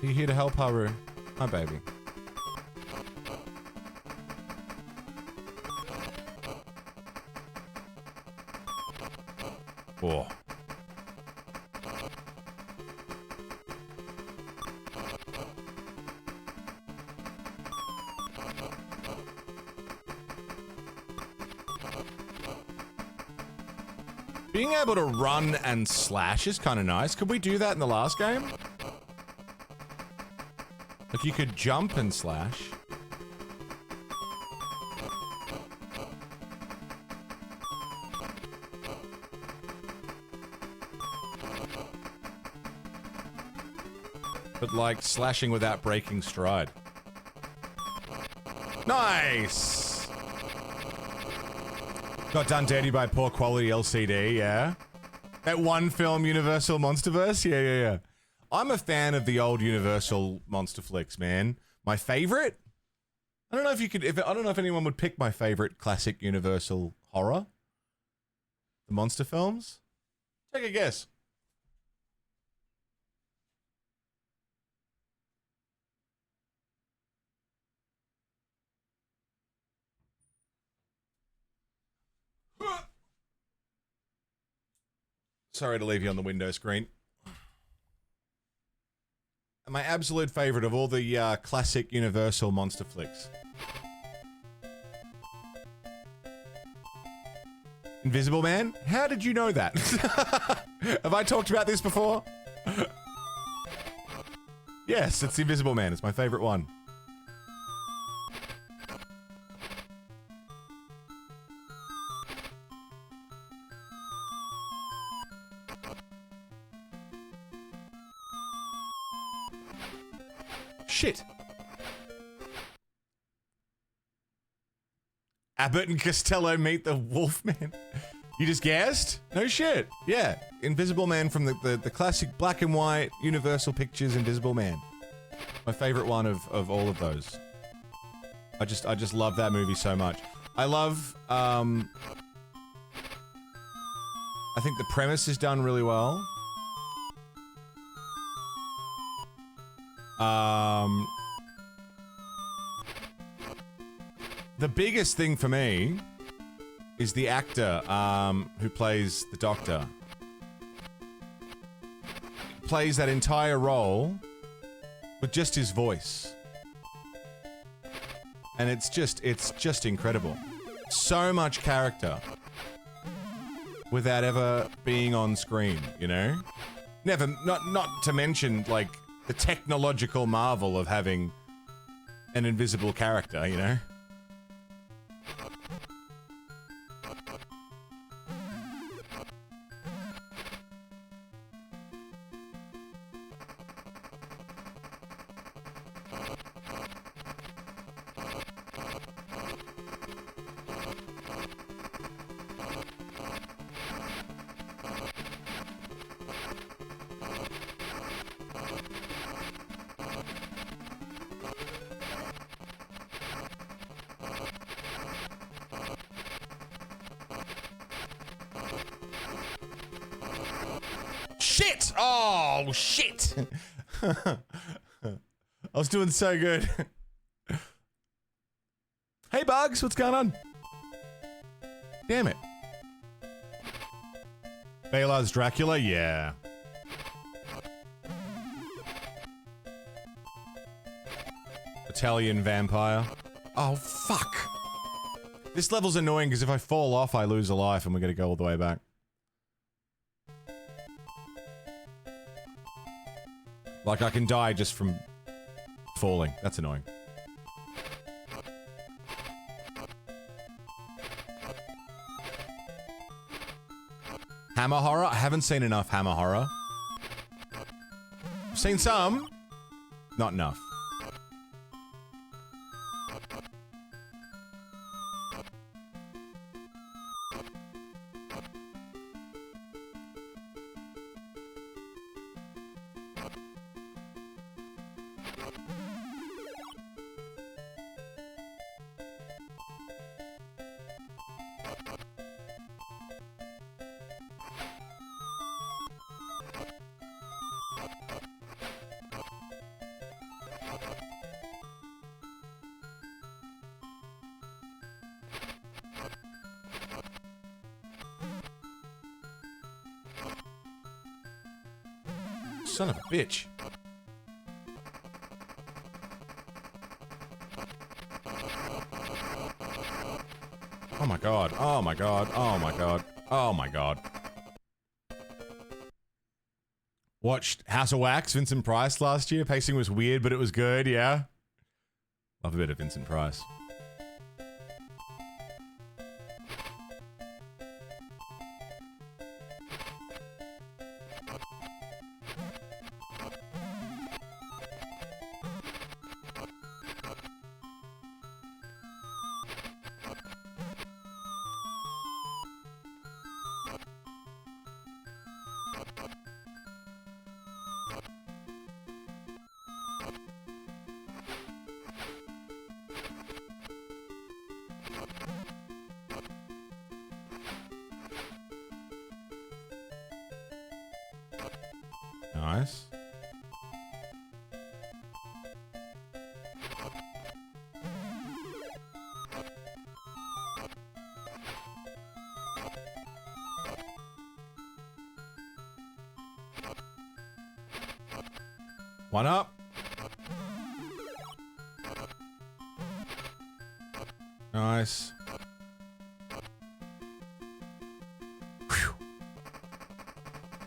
Are you here to help, Haru? Hi, baby. Oh. Being able to run and slash is kind of nice. Could we do that in the last game? Like you could jump and slash. But like slashing without breaking stride. Nice! Got done dirty by poor quality LCD, yeah? That one film, Universal Monsterverse? Yeah. I'm a fan of the old Universal monster flicks, man. My favorite? I don't know if you could, I don't know if anyone would pick my favorite classic Universal horror. The monster films? Take a guess. Sorry to leave you on the window screen. my absolute favorite of all the classic Universal monster flicks. Invisible Man? How did you know that? Have I talked about this before? Yes, it's Invisible Man. It's my favorite one. Shit. Abbott and Costello meet the Wolfman. You just guessed? No shit. Yeah. Invisible Man from the classic black and white Universal Pictures Invisible Man. My favorite one of all of those. I just love that movie so much. I love, I think the premise is done really well. The biggest thing for me is the actor, who plays the Doctor. Plays that entire role with just his voice. And it's just incredible. So much character without ever being on screen, you know? Not to mention, like, the technological marvel of having an invisible character, you know? Shit! Oh, shit! I was doing so good. Hey, Bugs, what's going on? Damn it. Bela's Dracula? Yeah. Italian vampire. Oh, fuck. This level's annoying because if I fall off, I lose a life and we're gonna go all the way back. Like, I can die just from falling. That's annoying. Hammer horror? I haven't seen enough hammer horror. I've seen some. Not enough. Son of a bitch. Oh my god. Oh my god. Oh my god. Oh my god. Watched House of Wax, Vincent Price last year. Pacing was weird, but it was good, yeah. Love a bit of Vincent Price. Nice. One up. Nice. Whew.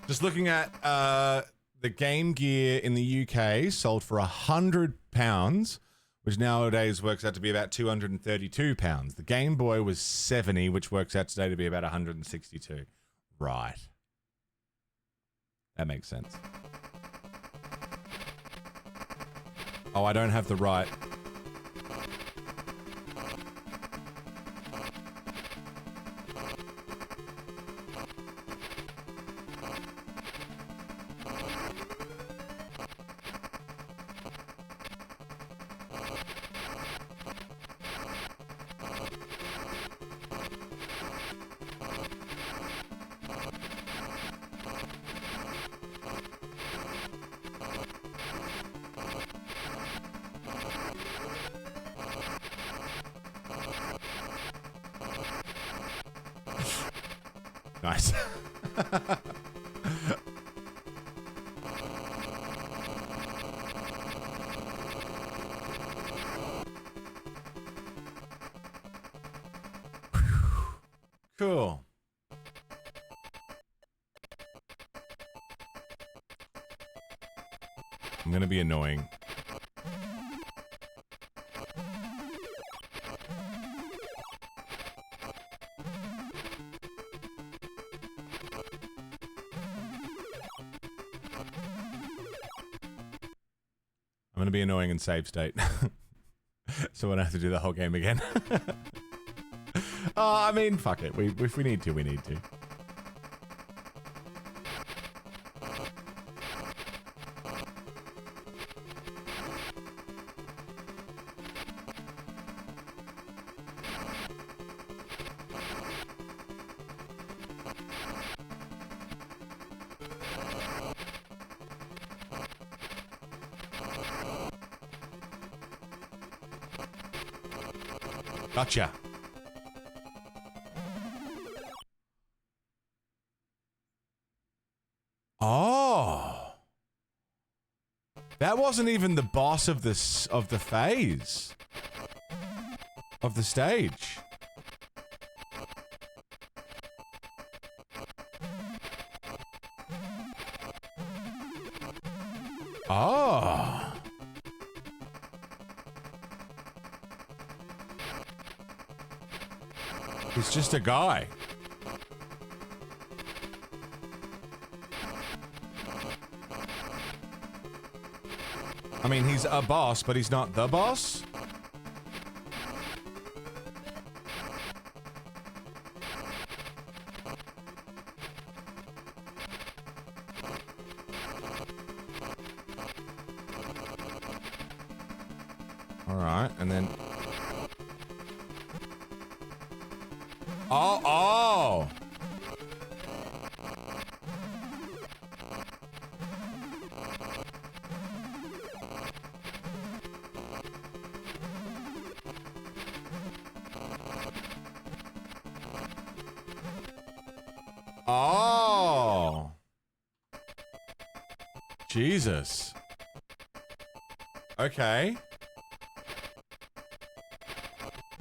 Just looking at the Game Gear in the UK sold for £100, which nowadays works out to be about £232. The Game Boy was 70, which works out today to be about 162. Right. That makes sense. Oh, I don't have the right. Nice. Cool. I'm gonna be annoying. I'm gonna be annoying in save state. So I don't have to do the whole game again. Oh, I mean, fuck it. If we need to, we need to. Gotcha. Oh. That wasn't even the boss of this of the phase. Of the stage. Oh. He's just a guy. I mean, he's a boss, but he's not the boss. All right, and then... Oh, oh! Oh! Jesus. Okay.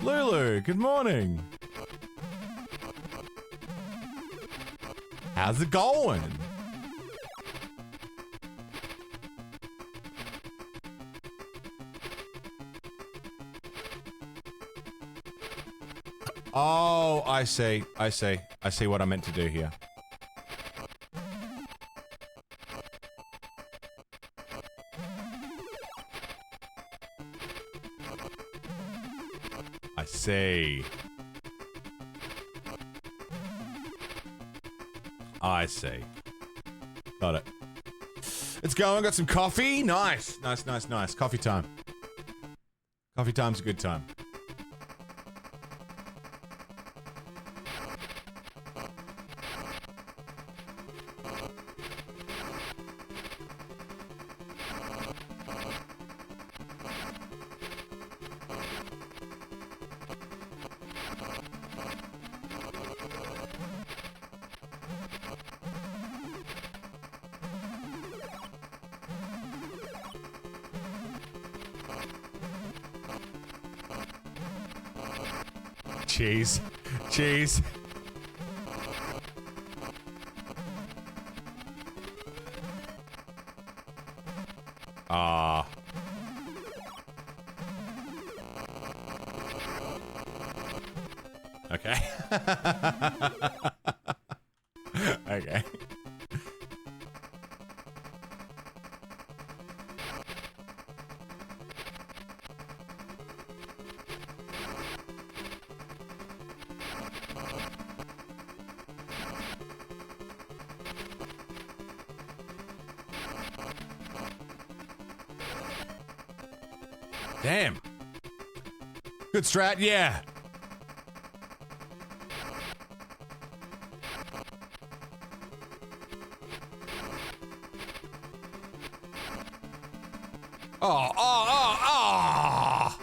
Lulu, good morning. How's it going? Oh, I see. I see. I see what I meant to do here. I see. I see. Got it. It's going. Got some coffee. Nice. Nice, nice, nice. Coffee time. Coffee time's a good time. cheese. Cheese. Ah. Okay. Okay. Damn. Good strat, yeah. Oh, oh, oh, oh!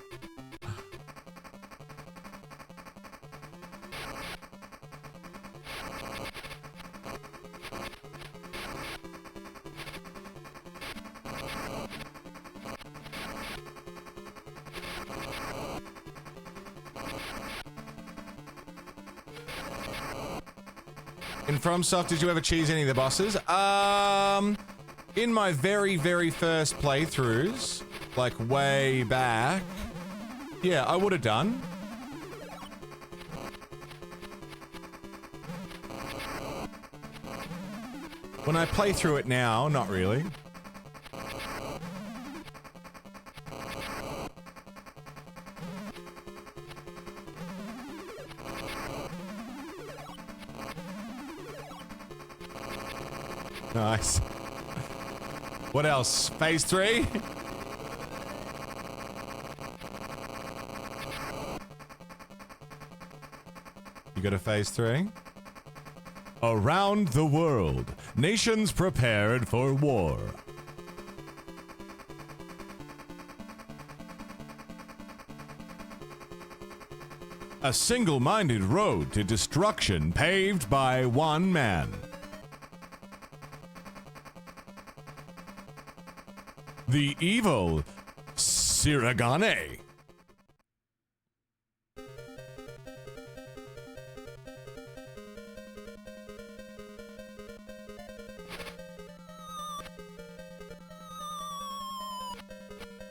In FromSoft, did you ever cheese any of the bosses? In my very, very first playthroughs, like way back, yeah, I would have done. When I play through it now, not really. Nice. What else? Phase 3? You got a phase 3? Around the world, nations prepared for war. A single-minded road to destruction paved by one man. The evil Siragane.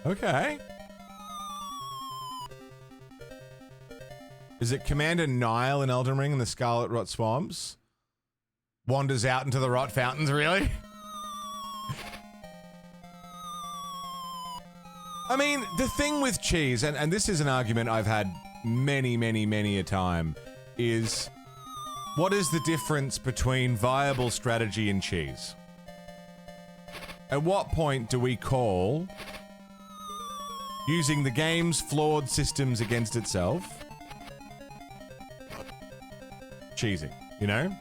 Okay. Is it Commander Nile in Elden Ring in the Scarlet Rot Swamps? Wanders out into the rot fountains, really? I mean, the thing with cheese, and this is an argument I've had many a time, is what is the difference between viable strategy and cheese? At what point do we call using the game's flawed systems against itself cheesing, you know?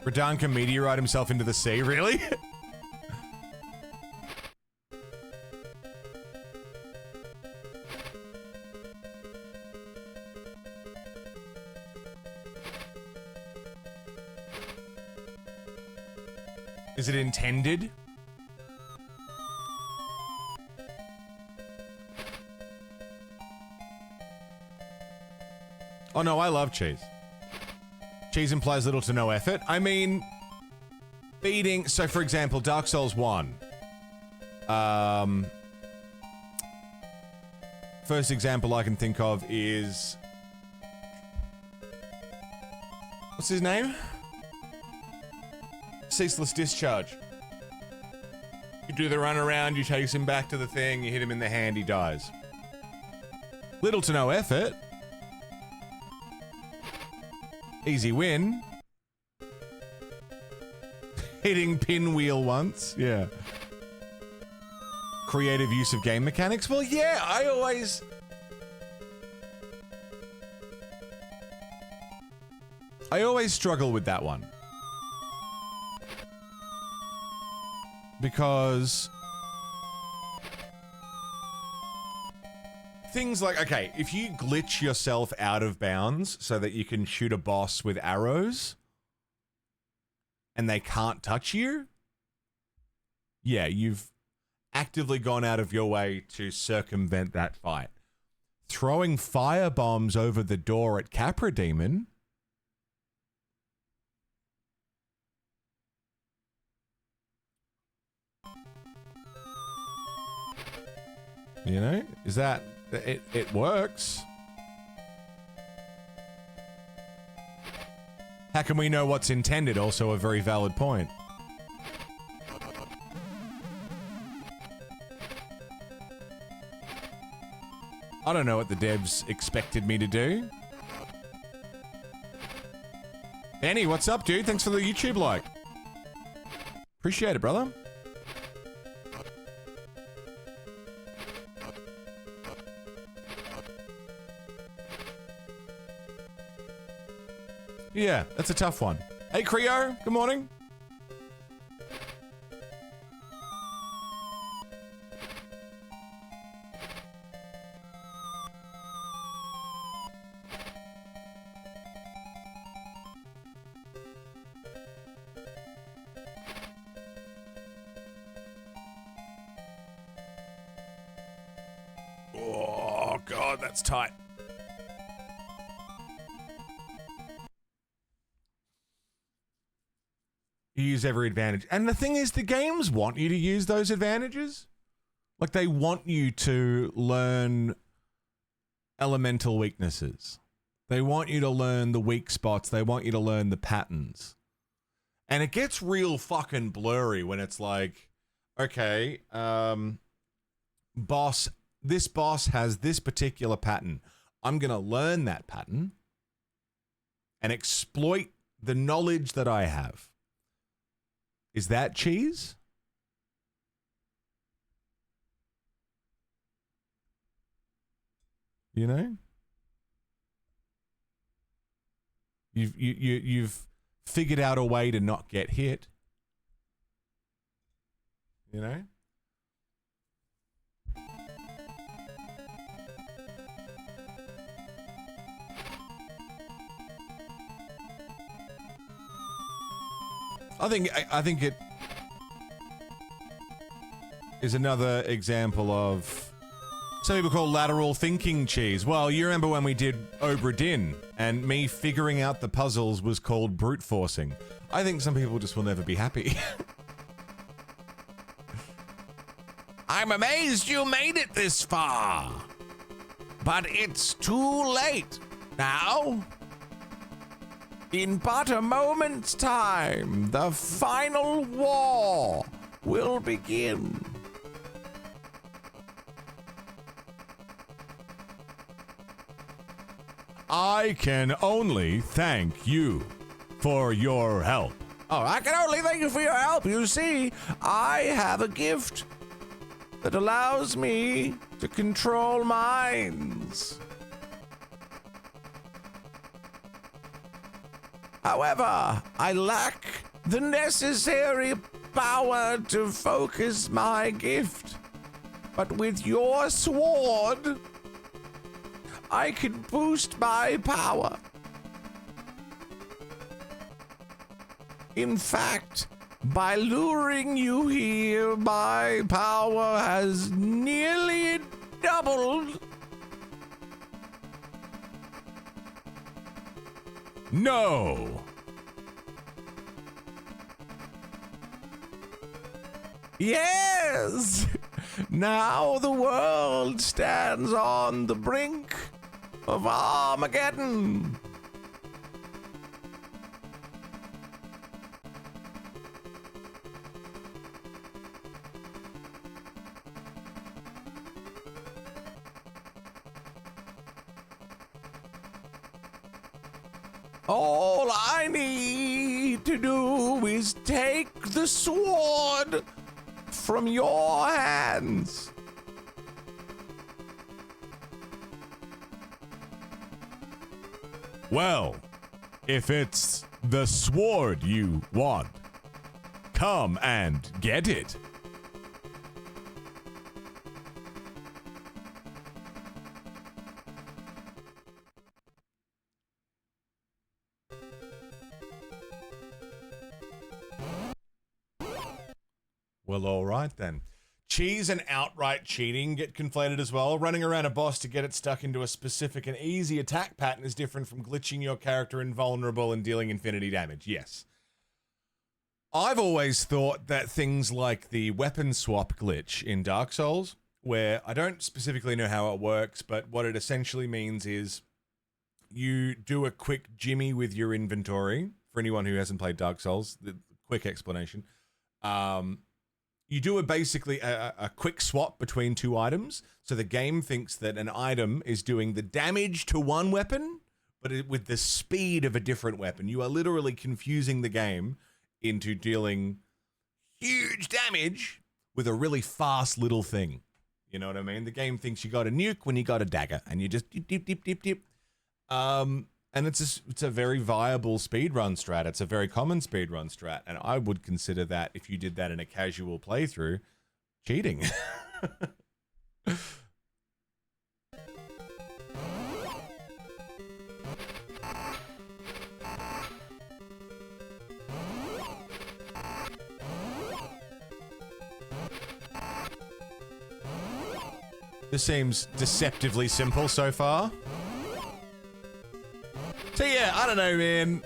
Radahn can meteorite himself into the sea, really? Is it intended? Oh no, I love cheese. Cheese implies little to no effort. I mean, beating... So, for example, Dark Souls 1. First example I can think of is... What's his name? Ceaseless Discharge. You do the run around, you chase him back to the thing, you hit him in the hand, he dies. Little to no effort. Easy win. Hitting pinwheel once, yeah. Creative use of game mechanics? Well, yeah, I always struggle with that one. Because things like, okay, if you glitch yourself out of bounds so that you can shoot a boss with arrows and they can't touch you, yeah, you've actively gone out of your way to circumvent that fight. Throwing fire bombs over the door at Capra Demon. You know, is that it works? How can we know what's intended? Also a very valid point. I don't know what the devs expected me to do. Benny, what's up, dude? Thanks for the YouTube like. Appreciate it, brother. Yeah, that's a tough one. Hey, Creo, good morning. Oh, God, that's tight. You use every advantage. And the thing is, the games want you to use those advantages. Like, they want you to learn elemental weaknesses. They want you to learn the weak spots. They want you to learn the patterns. And it gets real fucking blurry when it's like, okay, this boss has this particular pattern. I'm going to learn that pattern and exploit the knowledge that I have. Is that cheese? You know? You've figured out a way to not get hit. You know? I think it is another example of some people call lateral thinking cheese. Well, you remember when we did Obra Dinn and me figuring out the puzzles was called brute forcing. I think some people just will never be happy. I'm amazed you made it this far, but it's too late now. In but a moment's time, the final war will begin. I can only thank you for your help. Oh, I can only thank you for your help. You see, I have a gift that allows me to control minds. However, I lack the necessary power to focus my gift. But with your sword, I can boost my power. In fact, by luring you here, my power has nearly doubled. No. Yes. Now the world stands on the brink of Armageddon. All I need to do is take the sword from your hands. Well, if it's the sword you want, come and get it. Well, all right then. cheese and outright cheating get conflated as well. Running around a boss to get it stuck into a specific and easy attack pattern is different from glitching your character invulnerable and dealing infinity damage. Yes. I've always thought that things like the weapon swap glitch in Dark Souls, where I don't specifically know how it works, but what it essentially means is you do a quick jimmy with your inventory. For anyone who hasn't played Dark Souls, the quick explanation. You do basically a quick swap between two items. So the game thinks that an item is doing the damage to one weapon, but with the speed of a different weapon. You are literally confusing the game into dealing huge damage with a really fast little thing. You know what I mean? The game thinks you got a nuke when you got a dagger, and you just dip. And it's a very viable speedrun strat. It's a very common speedrun strat. And I would consider that, if you did that in a casual playthrough, cheating. This seems deceptively simple so far. So yeah, I don't know, man.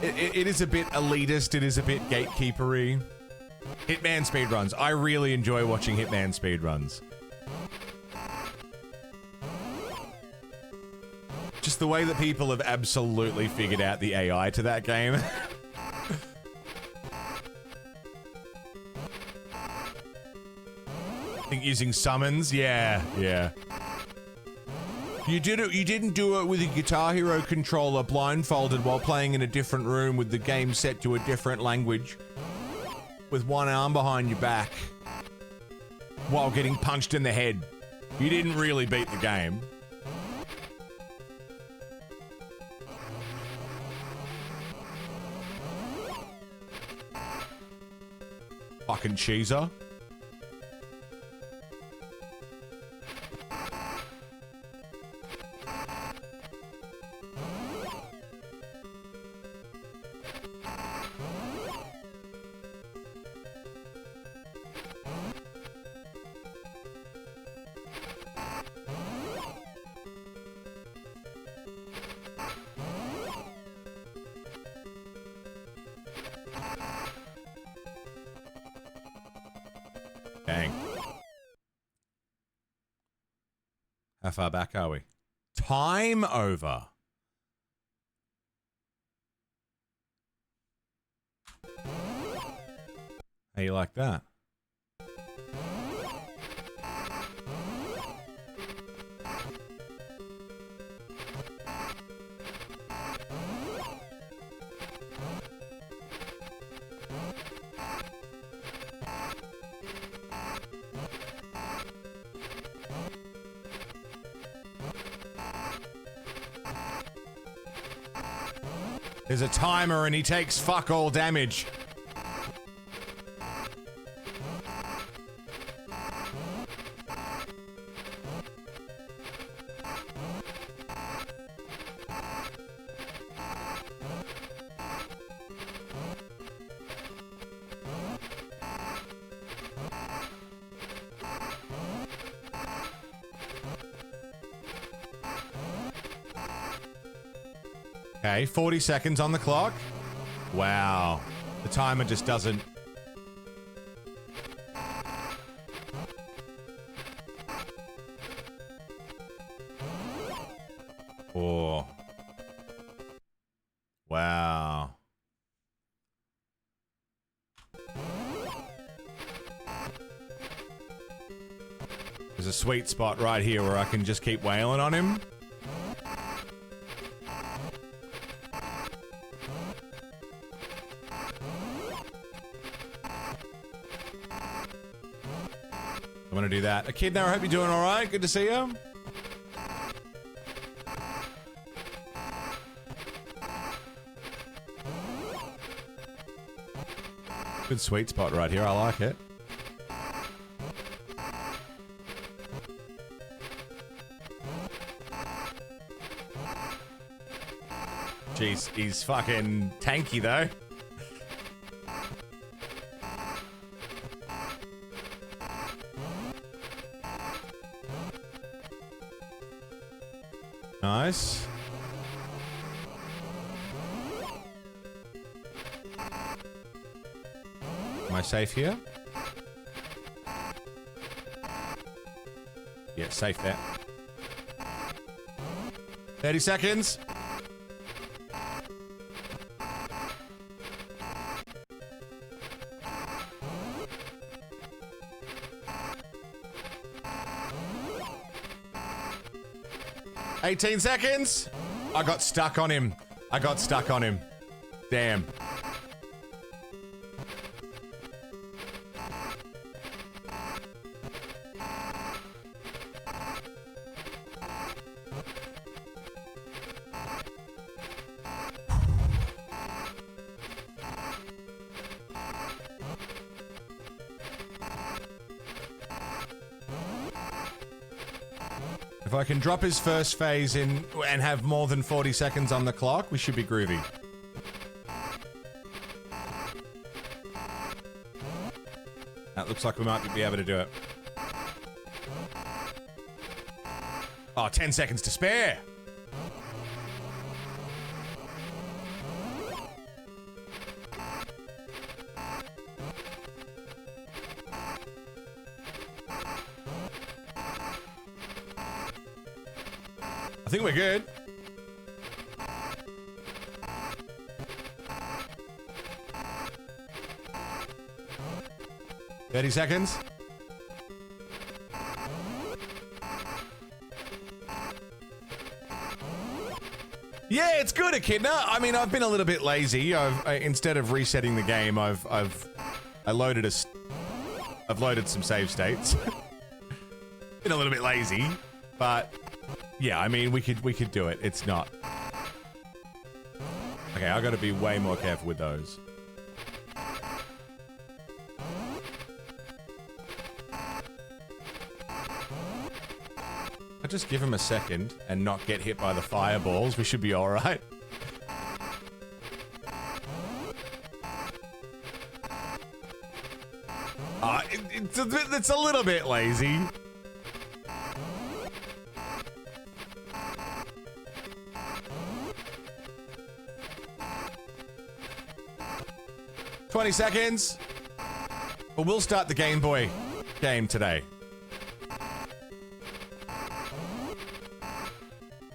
It is a bit elitist. It is a bit gatekeepery. Hitman speedruns. I really enjoy watching Hitman speedruns. Just the way that people have absolutely figured out the AI to that game. I think using summons, yeah. You didn't do it with a Guitar Hero controller blindfolded while playing in a different room with the game set to a different language with one arm behind your back while getting punched in the head. You didn't really beat the game. Fucking cheeser. Dang. How far back are we? Time over. How you like that? There's a timer and he takes fuck all damage. Okay, 40 seconds on the clock. Wow. The timer just doesn't... Oh. Wow. There's a sweet spot right here where I can just keep wailing on him. I'm gonna do that. Echidna, I hope you're doing alright. Good to see you. Good sweet spot right here. I like it. Jeez, he's fucking tanky though. Nice. Am I safe here? Yeah, safe there. 30 seconds. $18 seconds. I got stuck on him. I got stuck on him. Damn. If I can drop his first phase in and have more than 40 seconds on the clock, we should be groovy. That looks like we might be able to do it. Oh, 10 seconds to spare. I think we're good. $30 seconds. Yeah, it's good, Echidna. I mean, I've been a little bit lazy. Instead of resetting the game, I've loaded some save states. Been a little bit lazy, but yeah, I mean, we could do it. It's not. Okay, I got to be way more careful with those. I just give him a second and not get hit by the fireballs. We should be all right. It's a little bit lazy. $20 seconds. But we'll start the Game Boy game today.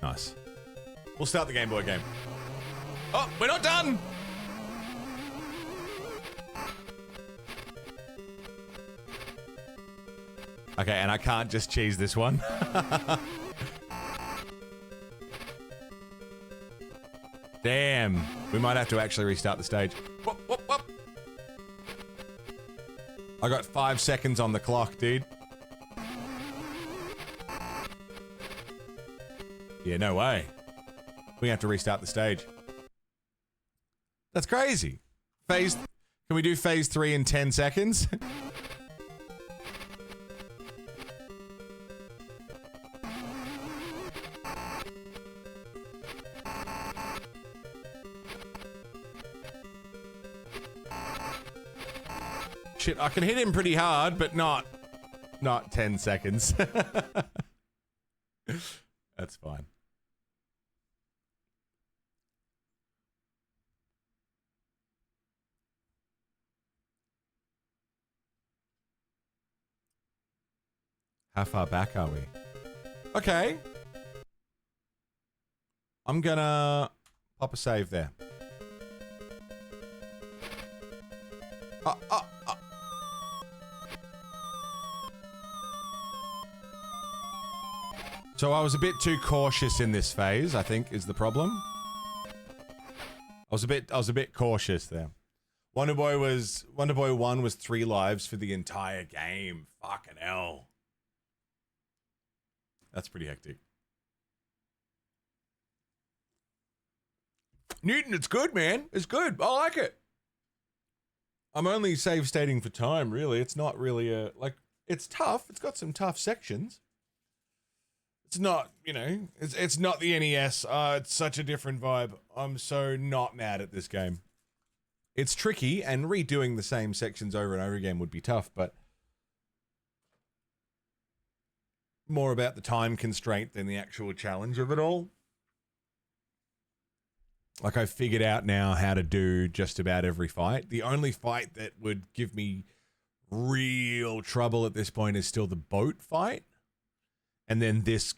Nice. We'll start the Game Boy game. Oh, we're not done! Okay, and I can't just cheese this one. Damn. We might have to actually restart the stage. Whoop, whoop, whoop. I got 5 seconds on the clock, dude. Yeah, no way. We have to restart the stage. That's crazy. Can we do phase 3 in 10 seconds? Shit, I can hit him pretty hard, but not 10 seconds. That's fine. How far back are we? Okay. I'm gonna pop a save there. So I was a bit too cautious in this phase, I think, is the problem. I was a bit cautious there. Wonder Boy 1 was 3 lives for the entire game. Fucking hell. That's pretty hectic. Newton, it's good, man. It's good. I like it. I'm only save stating for time, really. It's not really a, like, it's tough. It's got some tough sections. It's not, you know, it's not the NES. It's such a different vibe. I'm so not mad at this game. It's tricky, and redoing the same sections over and over again would be tough, but more about the time constraint than the actual challenge of it all. Like, I figured out now how to do just about every fight. The only fight that would give me real trouble at this point is still the boat fight. And then this...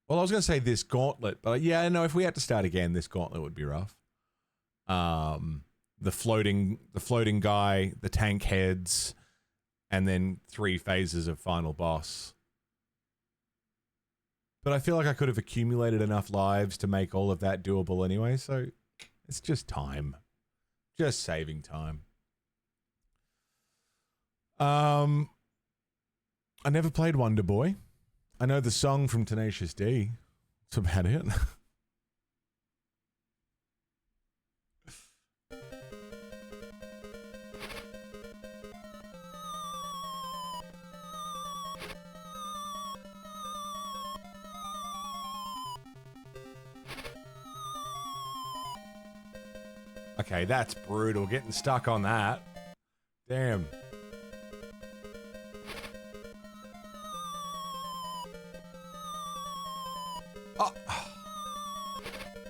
Well, I was going to say this gauntlet, but yeah, no, if we had to start again, this gauntlet would be rough. The floating guy, the tank heads, and then 3 phases of final boss. But I feel like I could have accumulated enough lives to make all of that doable anyway, so it's just time. Just saving time. I never played Wonder Boy. I know the song from Tenacious D. That's about it. Okay, that's brutal. Getting stuck on that. Damn. Oh.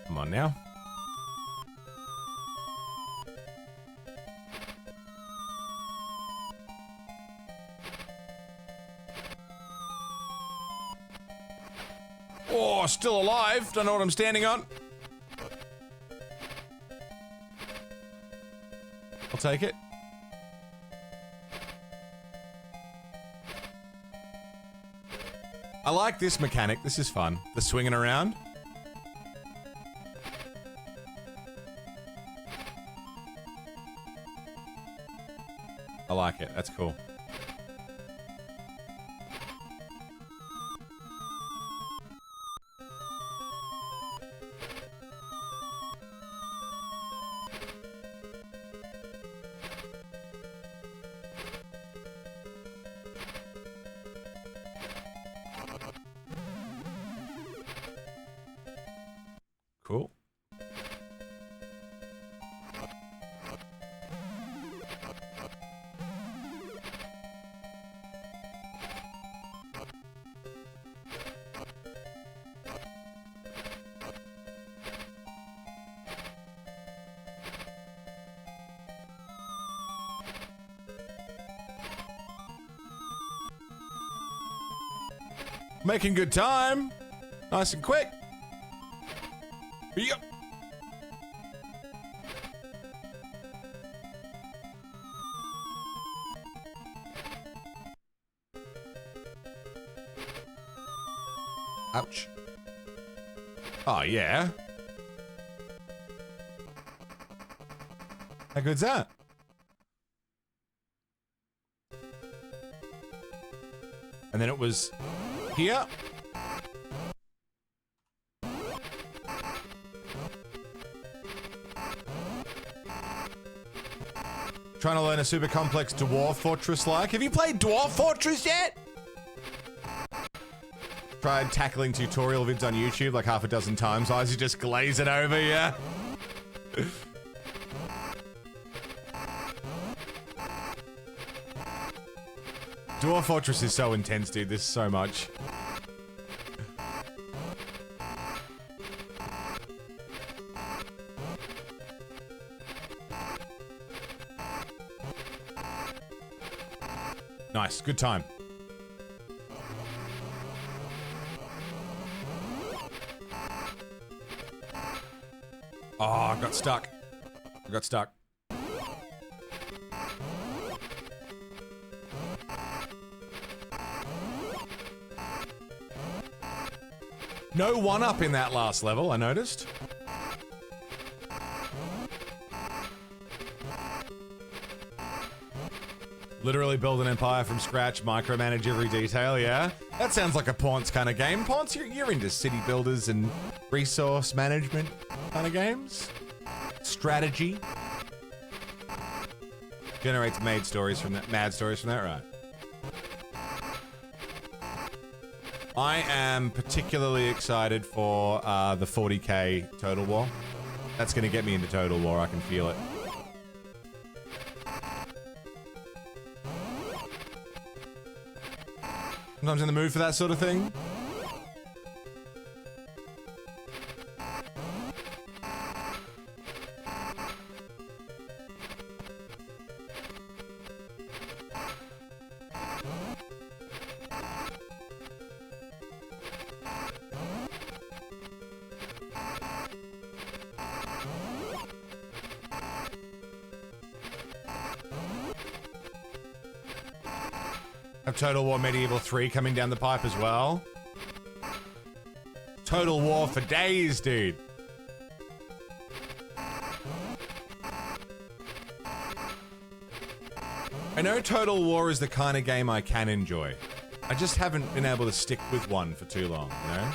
Come on now. Oh, still alive. Don't know what I'm standing on. I'll take it. I like this mechanic. This is fun. The swinging around. I like it. That's cool. Cool. Making good time. Nice and quick. Yep. Ouch. Oh, yeah. How good's that? And then it was here. Trying to learn a super complex Dwarf Fortress like. Have you played Dwarf Fortress yet? Tried tackling tutorial vids on YouTube like half a dozen times. Eyes you just glaze it over, yeah. Dwarf Fortress is so intense, dude. There's so much. Nice, good time. Oh, I got stuck. I got stuck. No one-up in that last level, I noticed. Literally build an empire from scratch, micromanage every detail, yeah? That sounds like a Ponce kind of game. Ponce, you're into city builders and resource management kind of games? Strategy? Generates mad stories from that, right? I am particularly excited for the 40k Total War. That's gonna get me into Total War, I can feel it. Sometimes in the mood for that sort of thing. Have Total War Medieval 3 coming down the pipe as well. Total War for days, dude. I know Total War is the kind of game I can enjoy. I just haven't been able to stick with one for too long, you know?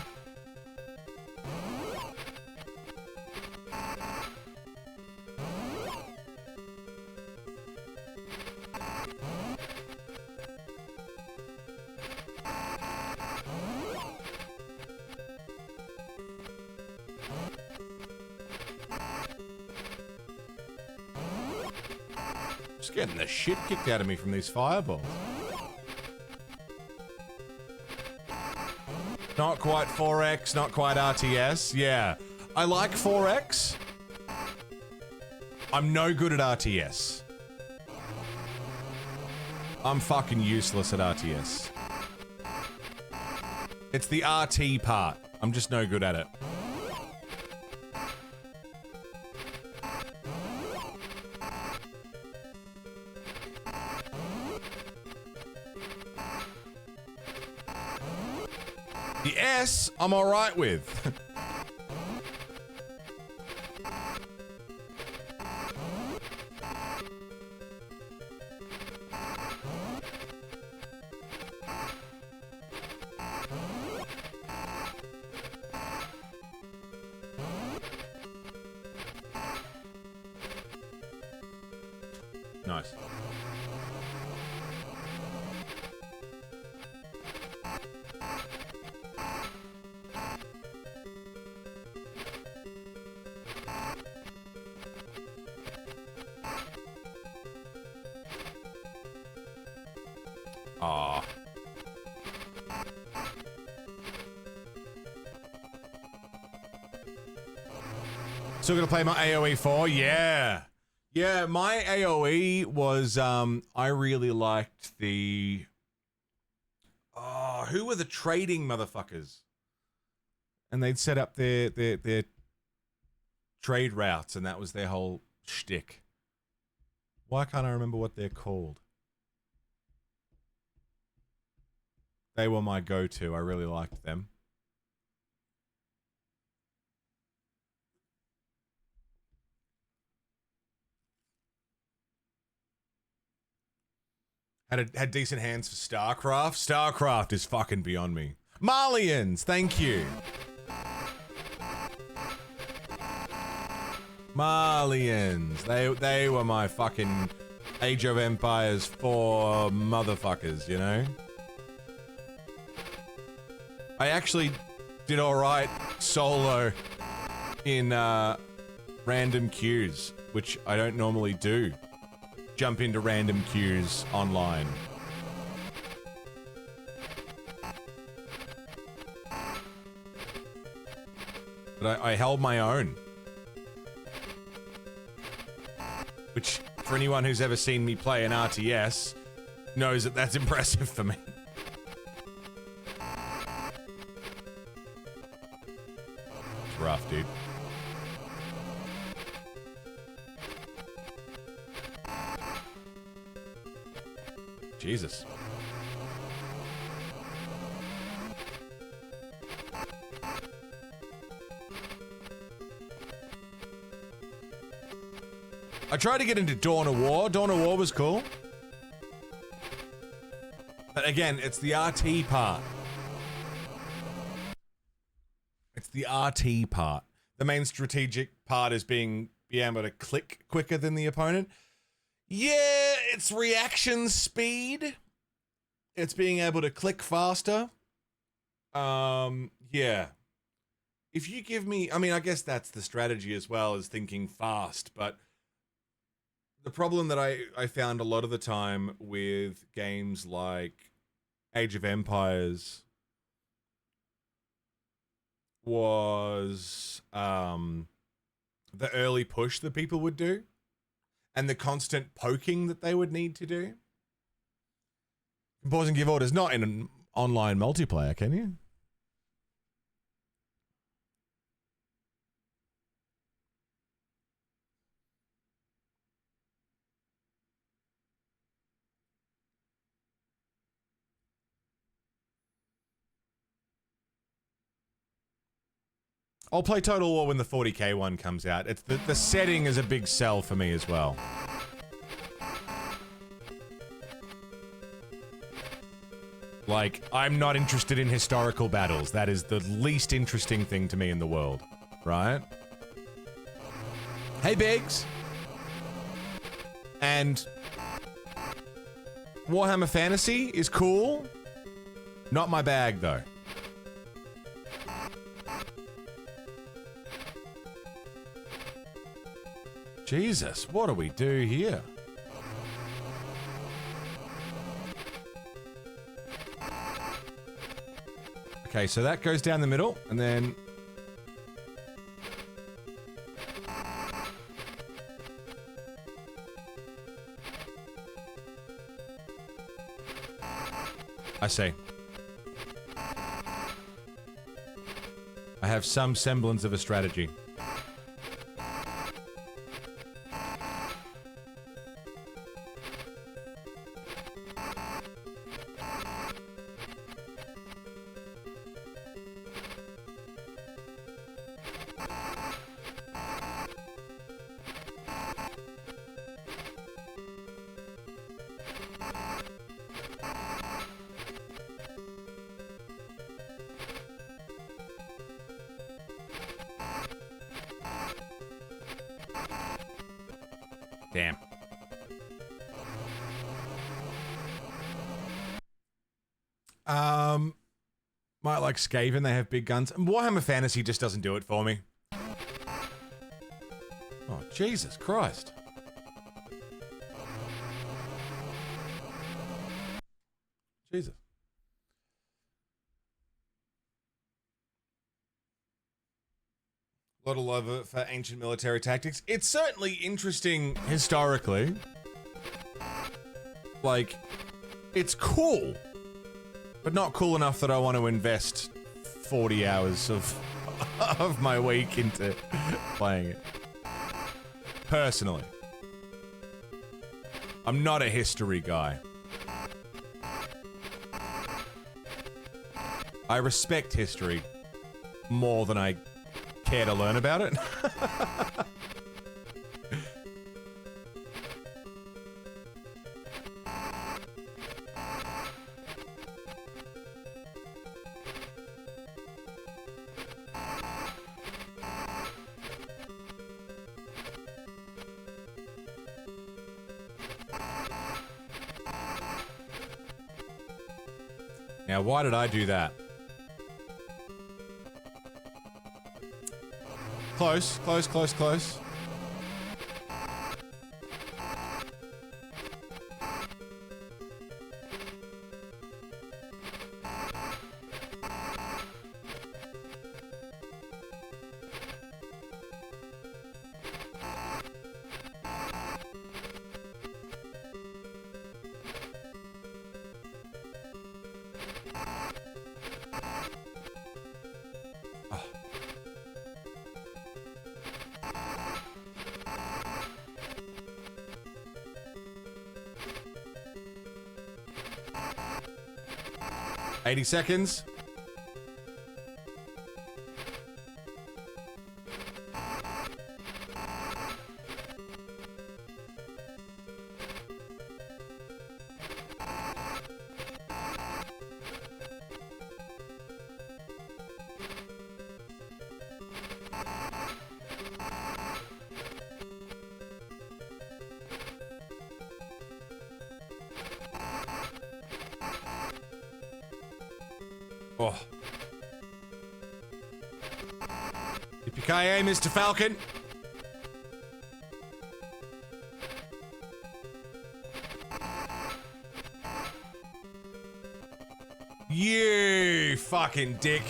Just getting the shit kicked out of me from these fireballs. Not quite 4X, not quite RTS. Yeah, I like 4X. I'm no good at RTS. I'm fucking useless at RTS. It's the RT part. I'm just no good at it. The S, I'm alright with. Nice. Aw. Still gonna play my AoE 4? Yeah. Yeah, my AoE was, I really liked the... Oh, who were the trading motherfuckers? And they'd set up their trade routes, and that was their whole shtick. Why can't I remember what they're called? They were my go-to. I really liked them. Had decent hands for StarCraft. StarCraft is fucking beyond me. Malians, thank you. Malians. They were my fucking Age of Empires 4 motherfuckers, you know? I actually did alright solo in random queues, which I don't normally do. Jump into random queues online. But I held my own. Which, for anyone who's ever seen me play an RTS, knows that that's impressive for me. It's rough, dude. Jesus. I tried to get into Dawn of War. Dawn of War was cool. But again, it's the RT part. It's the RT part. The main strategic part is being able to click quicker than the opponent. Yeah, it's reaction speed. It's being able to click faster. Yeah. If you give me, I mean, I guess that's the strategy as well, as thinking fast, but the problem that I found a lot of the time with games like Age of Empires was the early push that people would do. And the constant poking that they would need to do. Pause and give orders. Not in an online multiplayer, can you? I'll play Total War when the 40k one comes out. It's the setting is a big sell for me as well. Like, I'm not interested in historical battles. That is the least interesting thing to me in the world, right? Hey, Biggs! And Warhammer Fantasy is cool. Not my bag, though. Jesus, what do we do here? Okay, so that goes down the middle, and then... I see. I have some semblance of a strategy. Damn. Might like Skaven, they have big guns. Warhammer Fantasy just doesn't do it for me. Oh, Jesus Christ. Jesus. A lot of love for ancient military tactics. It's certainly interesting historically. Like, it's cool, but not cool enough that I want to invest 40 hours of my week into playing it. Personally. I'm not a history guy. I respect history more than I care to learn about it. Now, why did I do that? Close, close, close, close. $80 seconds. Oh. Yippee-ki-yay, Mr. Falcon. You fucking dick.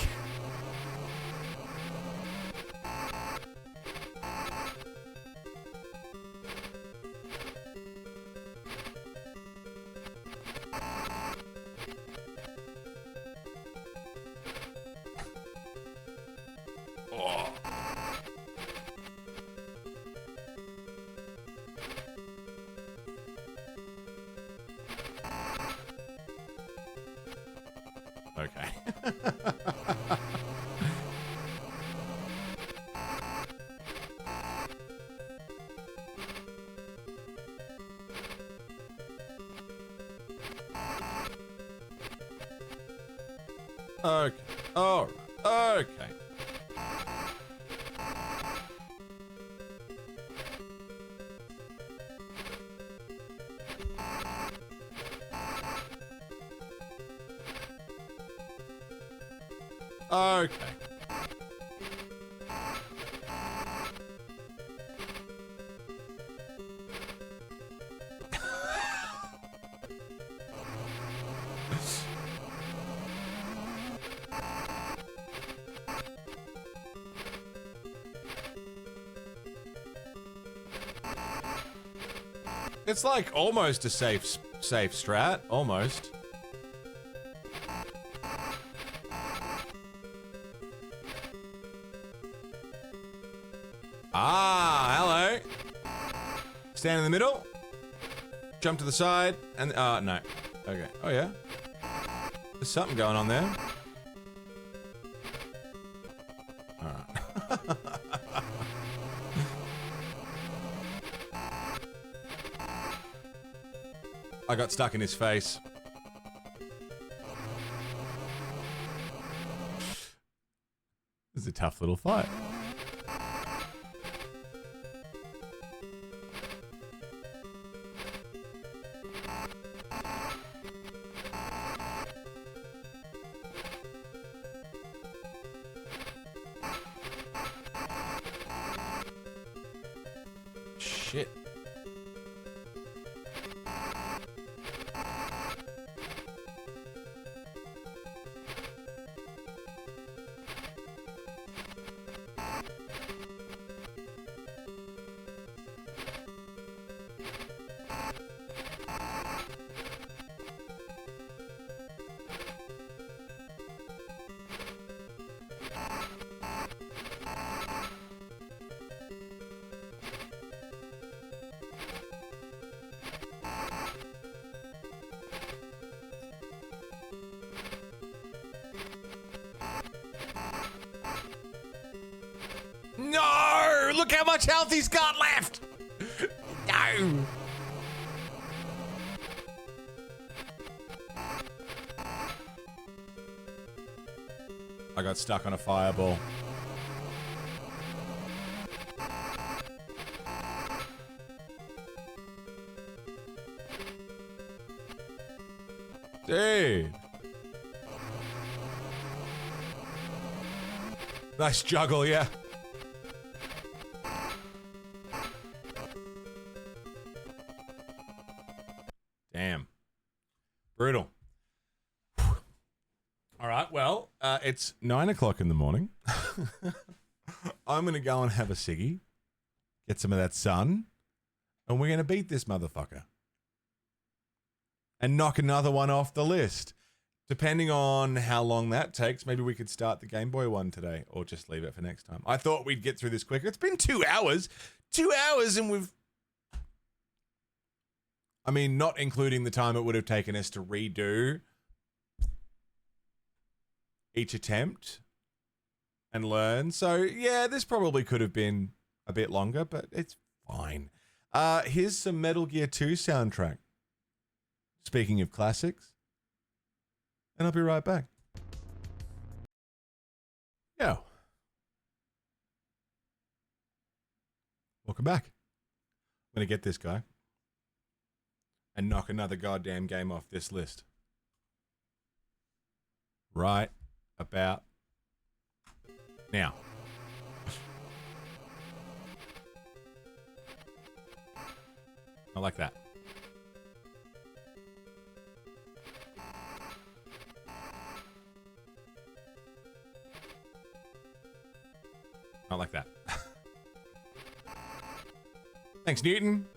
Okay. All right. Okay. Okay. It's like almost a safe strat, almost. Ah, hello. Stand in the middle. Jump to the side, and no. Okay. Oh yeah. There's something going on there. All right. I got stuck in his face. This is a tough little fight. Shit. No! Look how much health he's got left! No! I got stuck on a fireball. Dude. Nice juggle, yeah. Damn. Brutal. All right, well, it's 9 o'clock in the morning. I'm going to go and have a ciggy, get some of that sun, and we're going to beat this motherfucker. And knock another one off the list. Depending on how long that takes, maybe we could start the Game Boy one today, or just leave it for next time. I thought we'd get through this quicker. It's been 2 hours. 2 hours and we've... I mean, not including the time it would have taken us to redo each attempt and learn. So, yeah, this probably could have been a bit longer, but it's fine. Here's some Metal Gear 2 soundtrack. Speaking of classics. And I'll be right back. Yo. Welcome back. I'm going to get this guy and knock another goddamn game off this list. Right about now. I like that. I like that. Thanks, Newton.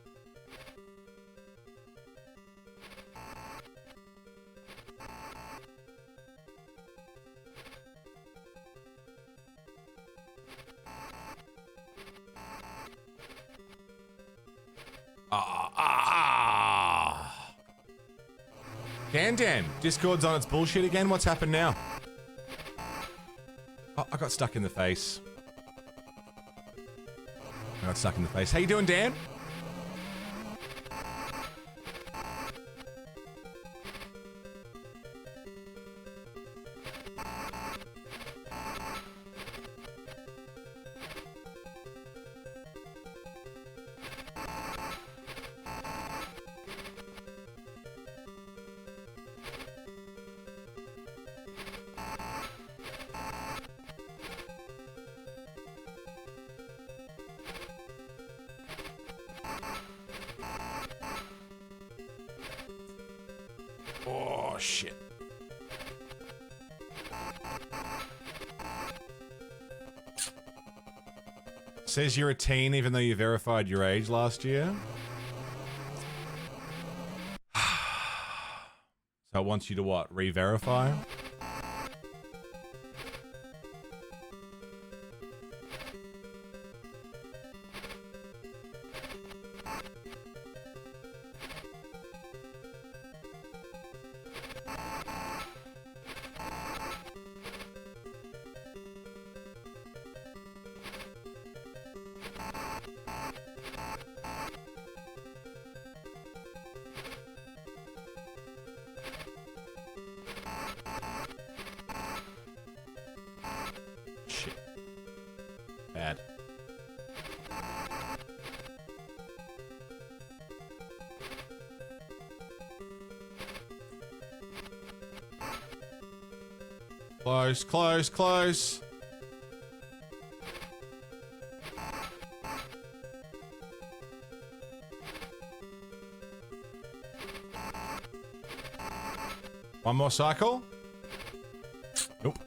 Dan, Discord's on its bullshit again. What's happened now? I got stuck in the face. I got stuck in the face. How you doing, Dan? Oh, shit. Says you're a teen even though you verified your age last year. So it wants you to what? Re-verify? Bad. Close, close, close. One more cycle? Nope.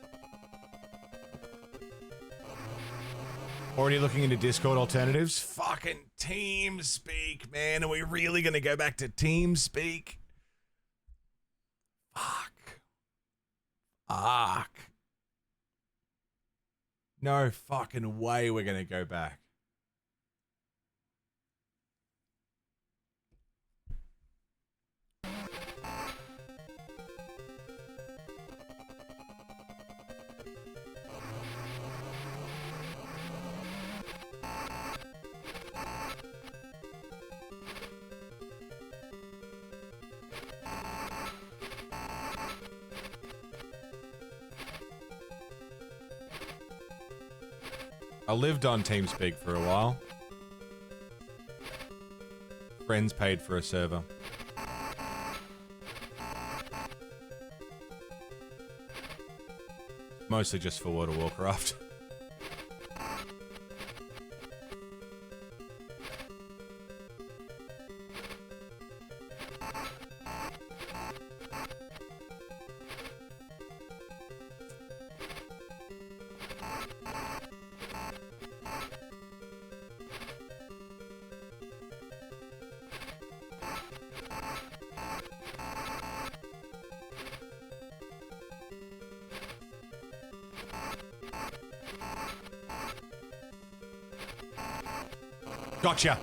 Already looking into Discord alternatives? Fucking TeamSpeak, man. Are we really going to go back to TeamSpeak? Fuck. Fuck. No fucking way we're going to go back. I lived on TeamSpeak for a while. Friends paid for a server. Mostly just for World of Warcraft. Gotcha.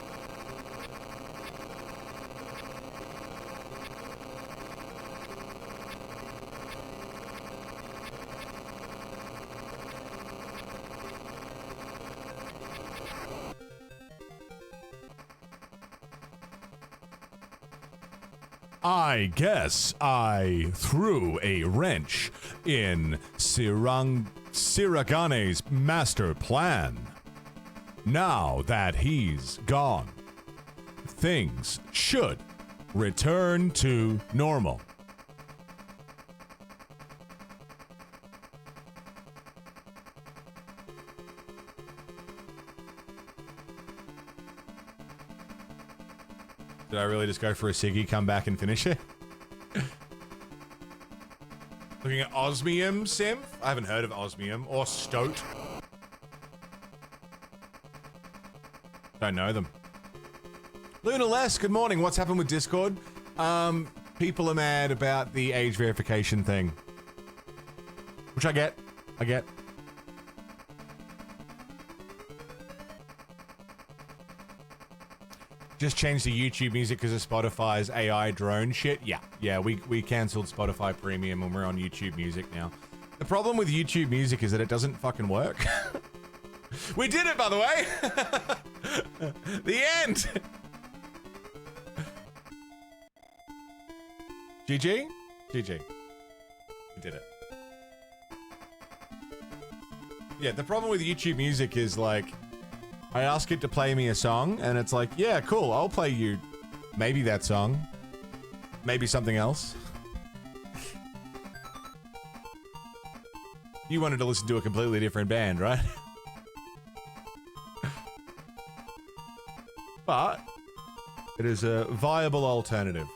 I guess I threw a wrench in Siragane's master plan. Now that he's gone, things should return to normal. Did I really just go for a ciggy, come back and finish it? Looking at Osmium Sim? I haven't heard of Osmium or Stoat. Don't know them. Luna Les, good morning. What's happened with Discord? People are mad about the age verification thing. Which I get. Just changed to YouTube Music because of Spotify's AI drone shit. Yeah, we cancelled Spotify Premium and we're on YouTube Music now. The problem with YouTube Music is that it doesn't fucking work. We did it, by the way! The end! GG? GG. We did it. Yeah, the problem with YouTube Music is like, I ask it to play me a song, and it's like, yeah, cool, I'll play you maybe that song. Maybe something else. You wanted to listen to a completely different band, right? But it is a viable alternative.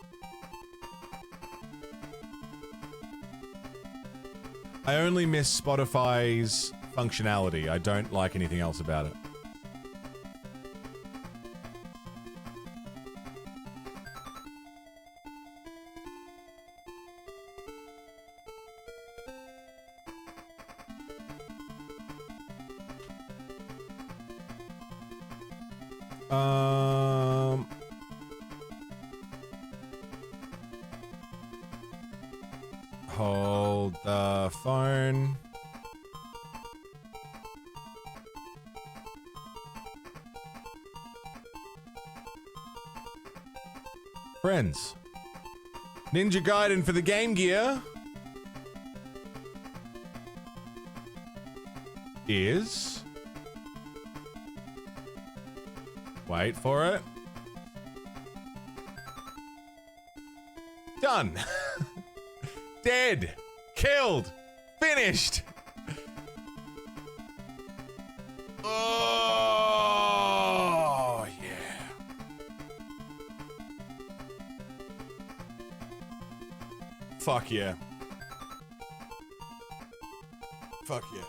I only miss Spotify's functionality. I don't like anything else about it. Hold the phone. Friends. Ninja Gaiden for the Game Gear is... Wait for it. Done. Dead. Killed. Finished. Oh, yeah. Fuck yeah. Fuck yeah.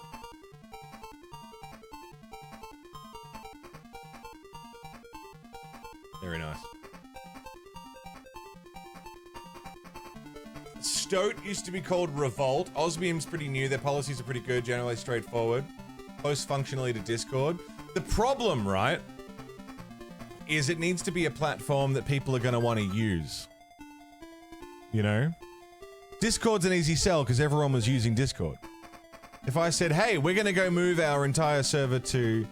Very nice. Stoat used to be called Revolt. Osmium's pretty new. Their policies are pretty good, generally straightforward. Close functionally to Discord. The problem, right, is it needs to be a platform that people are going to want to use. You know? Discord's an easy sell because everyone was using Discord. If I said, hey, we're going to go move our entire server to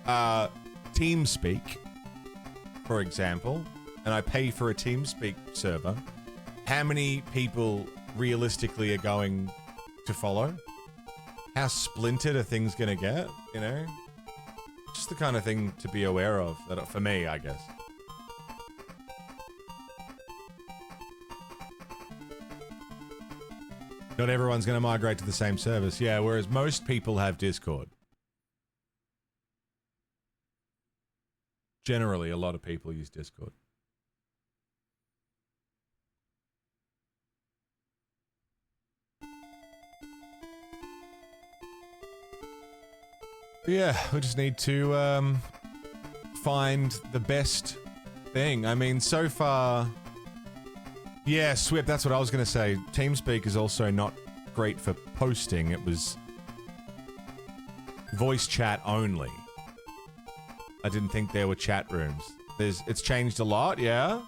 TeamSpeak, for example, and I pay for a TeamSpeak server, how many people realistically are going to follow? How splintered are things going to get, you know? Just the kind of thing to be aware of, that for me, I guess. Not everyone's going to migrate to the same service, yeah, whereas most people have Discord. Generally, a lot of people use Discord. Yeah, we just need to find the best thing. I mean, so far... Yeah, Swip, that's what I was going to say. TeamSpeak is also not great for posting. It was voice chat only. I didn't think there were chat rooms. It's changed a lot, yeah?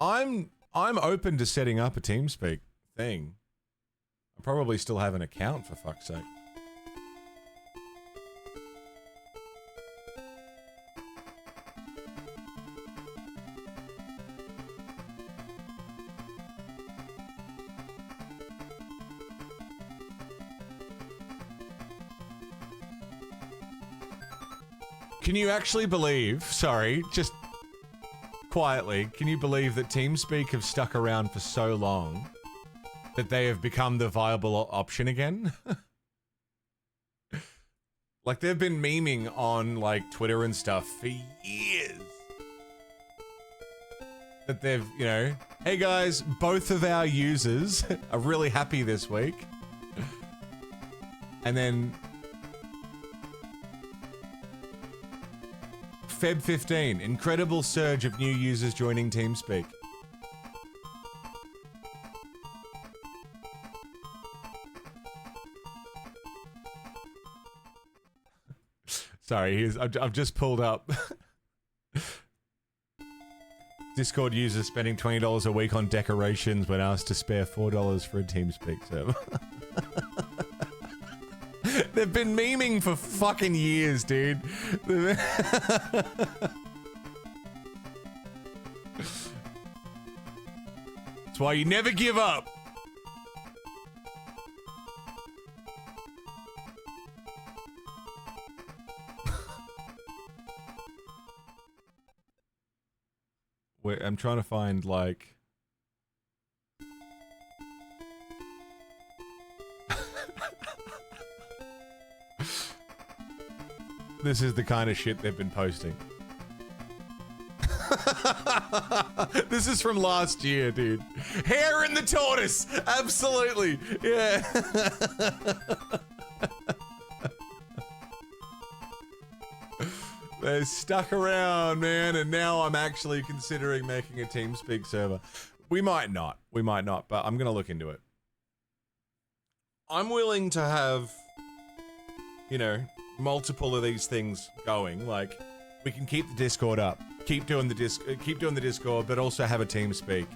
I'm open to setting up a TeamSpeak thing. I probably still have an account, for fuck's sake. Can you actually believe, sorry, just quietly, can you believe that TeamSpeak have stuck around for so long that they have become the viable option again? Like, they've been memeing on, like, Twitter and stuff for years. That they've, you know, hey guys, both of our users are really happy this week. And then... Feb 15, incredible surge of new users joining TeamSpeak. Sorry, I've just pulled up. Discord users spending $20 a week on decorations when asked to spare $4 for a TeamSpeak server. They've been memeing for fucking years, dude. That's why you never give up. Wait, I'm trying to find, like... This is the kind of shit they've been posting. This is from last year, dude. Hair in the tortoise! Absolutely! Yeah. They're stuck around, man, and now I'm actually considering making a TeamSpeak server. We might not, but I'm gonna look into it. I'm willing to have, you know, multiple of these things going. Like, we can keep the Discord up, keep doing the Discord, but also have a TeamSpeak.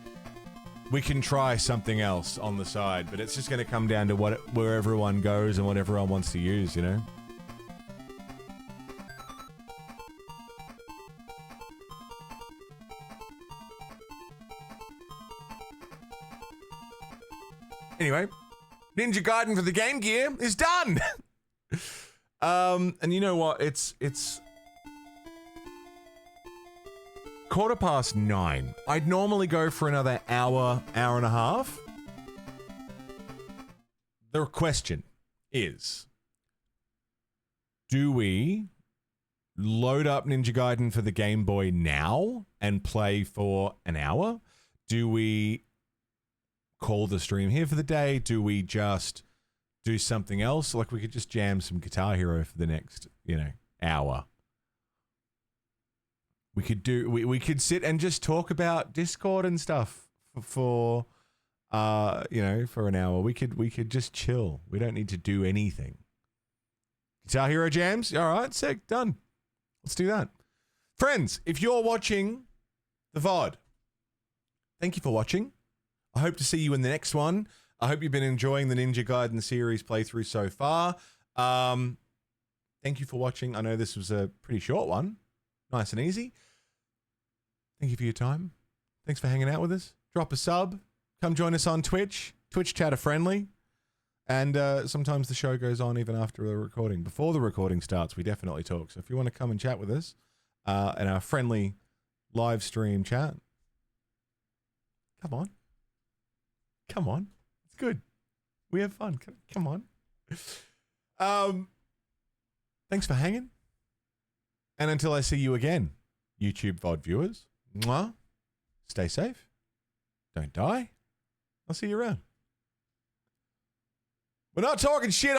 We can try something else on the side, but it's just gonna come down to where everyone goes and what everyone wants to use, you know? Anyway, Ninja Gaiden for the Game Gear is done! And you know what? It's 9:15. I'd normally go for another hour and a half. The question is, do we load up Ninja Gaiden for the Game Boy now and play for an hour? Do we call the stream here for the day? Do we just do something else? Like, we could just jam some Guitar Hero for the next, you know, hour. We could sit and just talk about Discord and stuff for you know, for an hour. We could just chill. We don't need to do anything. Guitar Hero jams? All right, sick, done. Let's do that. Friends, if you're watching the VOD, thank you for watching. I hope to see you in the next one. I hope you've been enjoying the Ninja Gaiden series playthrough so far. Thank you for watching. I know this was a pretty short one. Nice and easy. Thank you for your time. Thanks for hanging out with us. Drop a sub. Come join us on Twitch. Twitch chat are friendly. And sometimes the show goes on even after the recording. Before the recording starts, we definitely talk. So if you want to come and chat with us in our friendly live stream chat, come on. Come on. It's good. We have fun. Come on. Thanks for hanging. And until I see you again, YouTube VOD viewers, mwah, stay safe. Don't die. I'll see you around. We're not talking shit.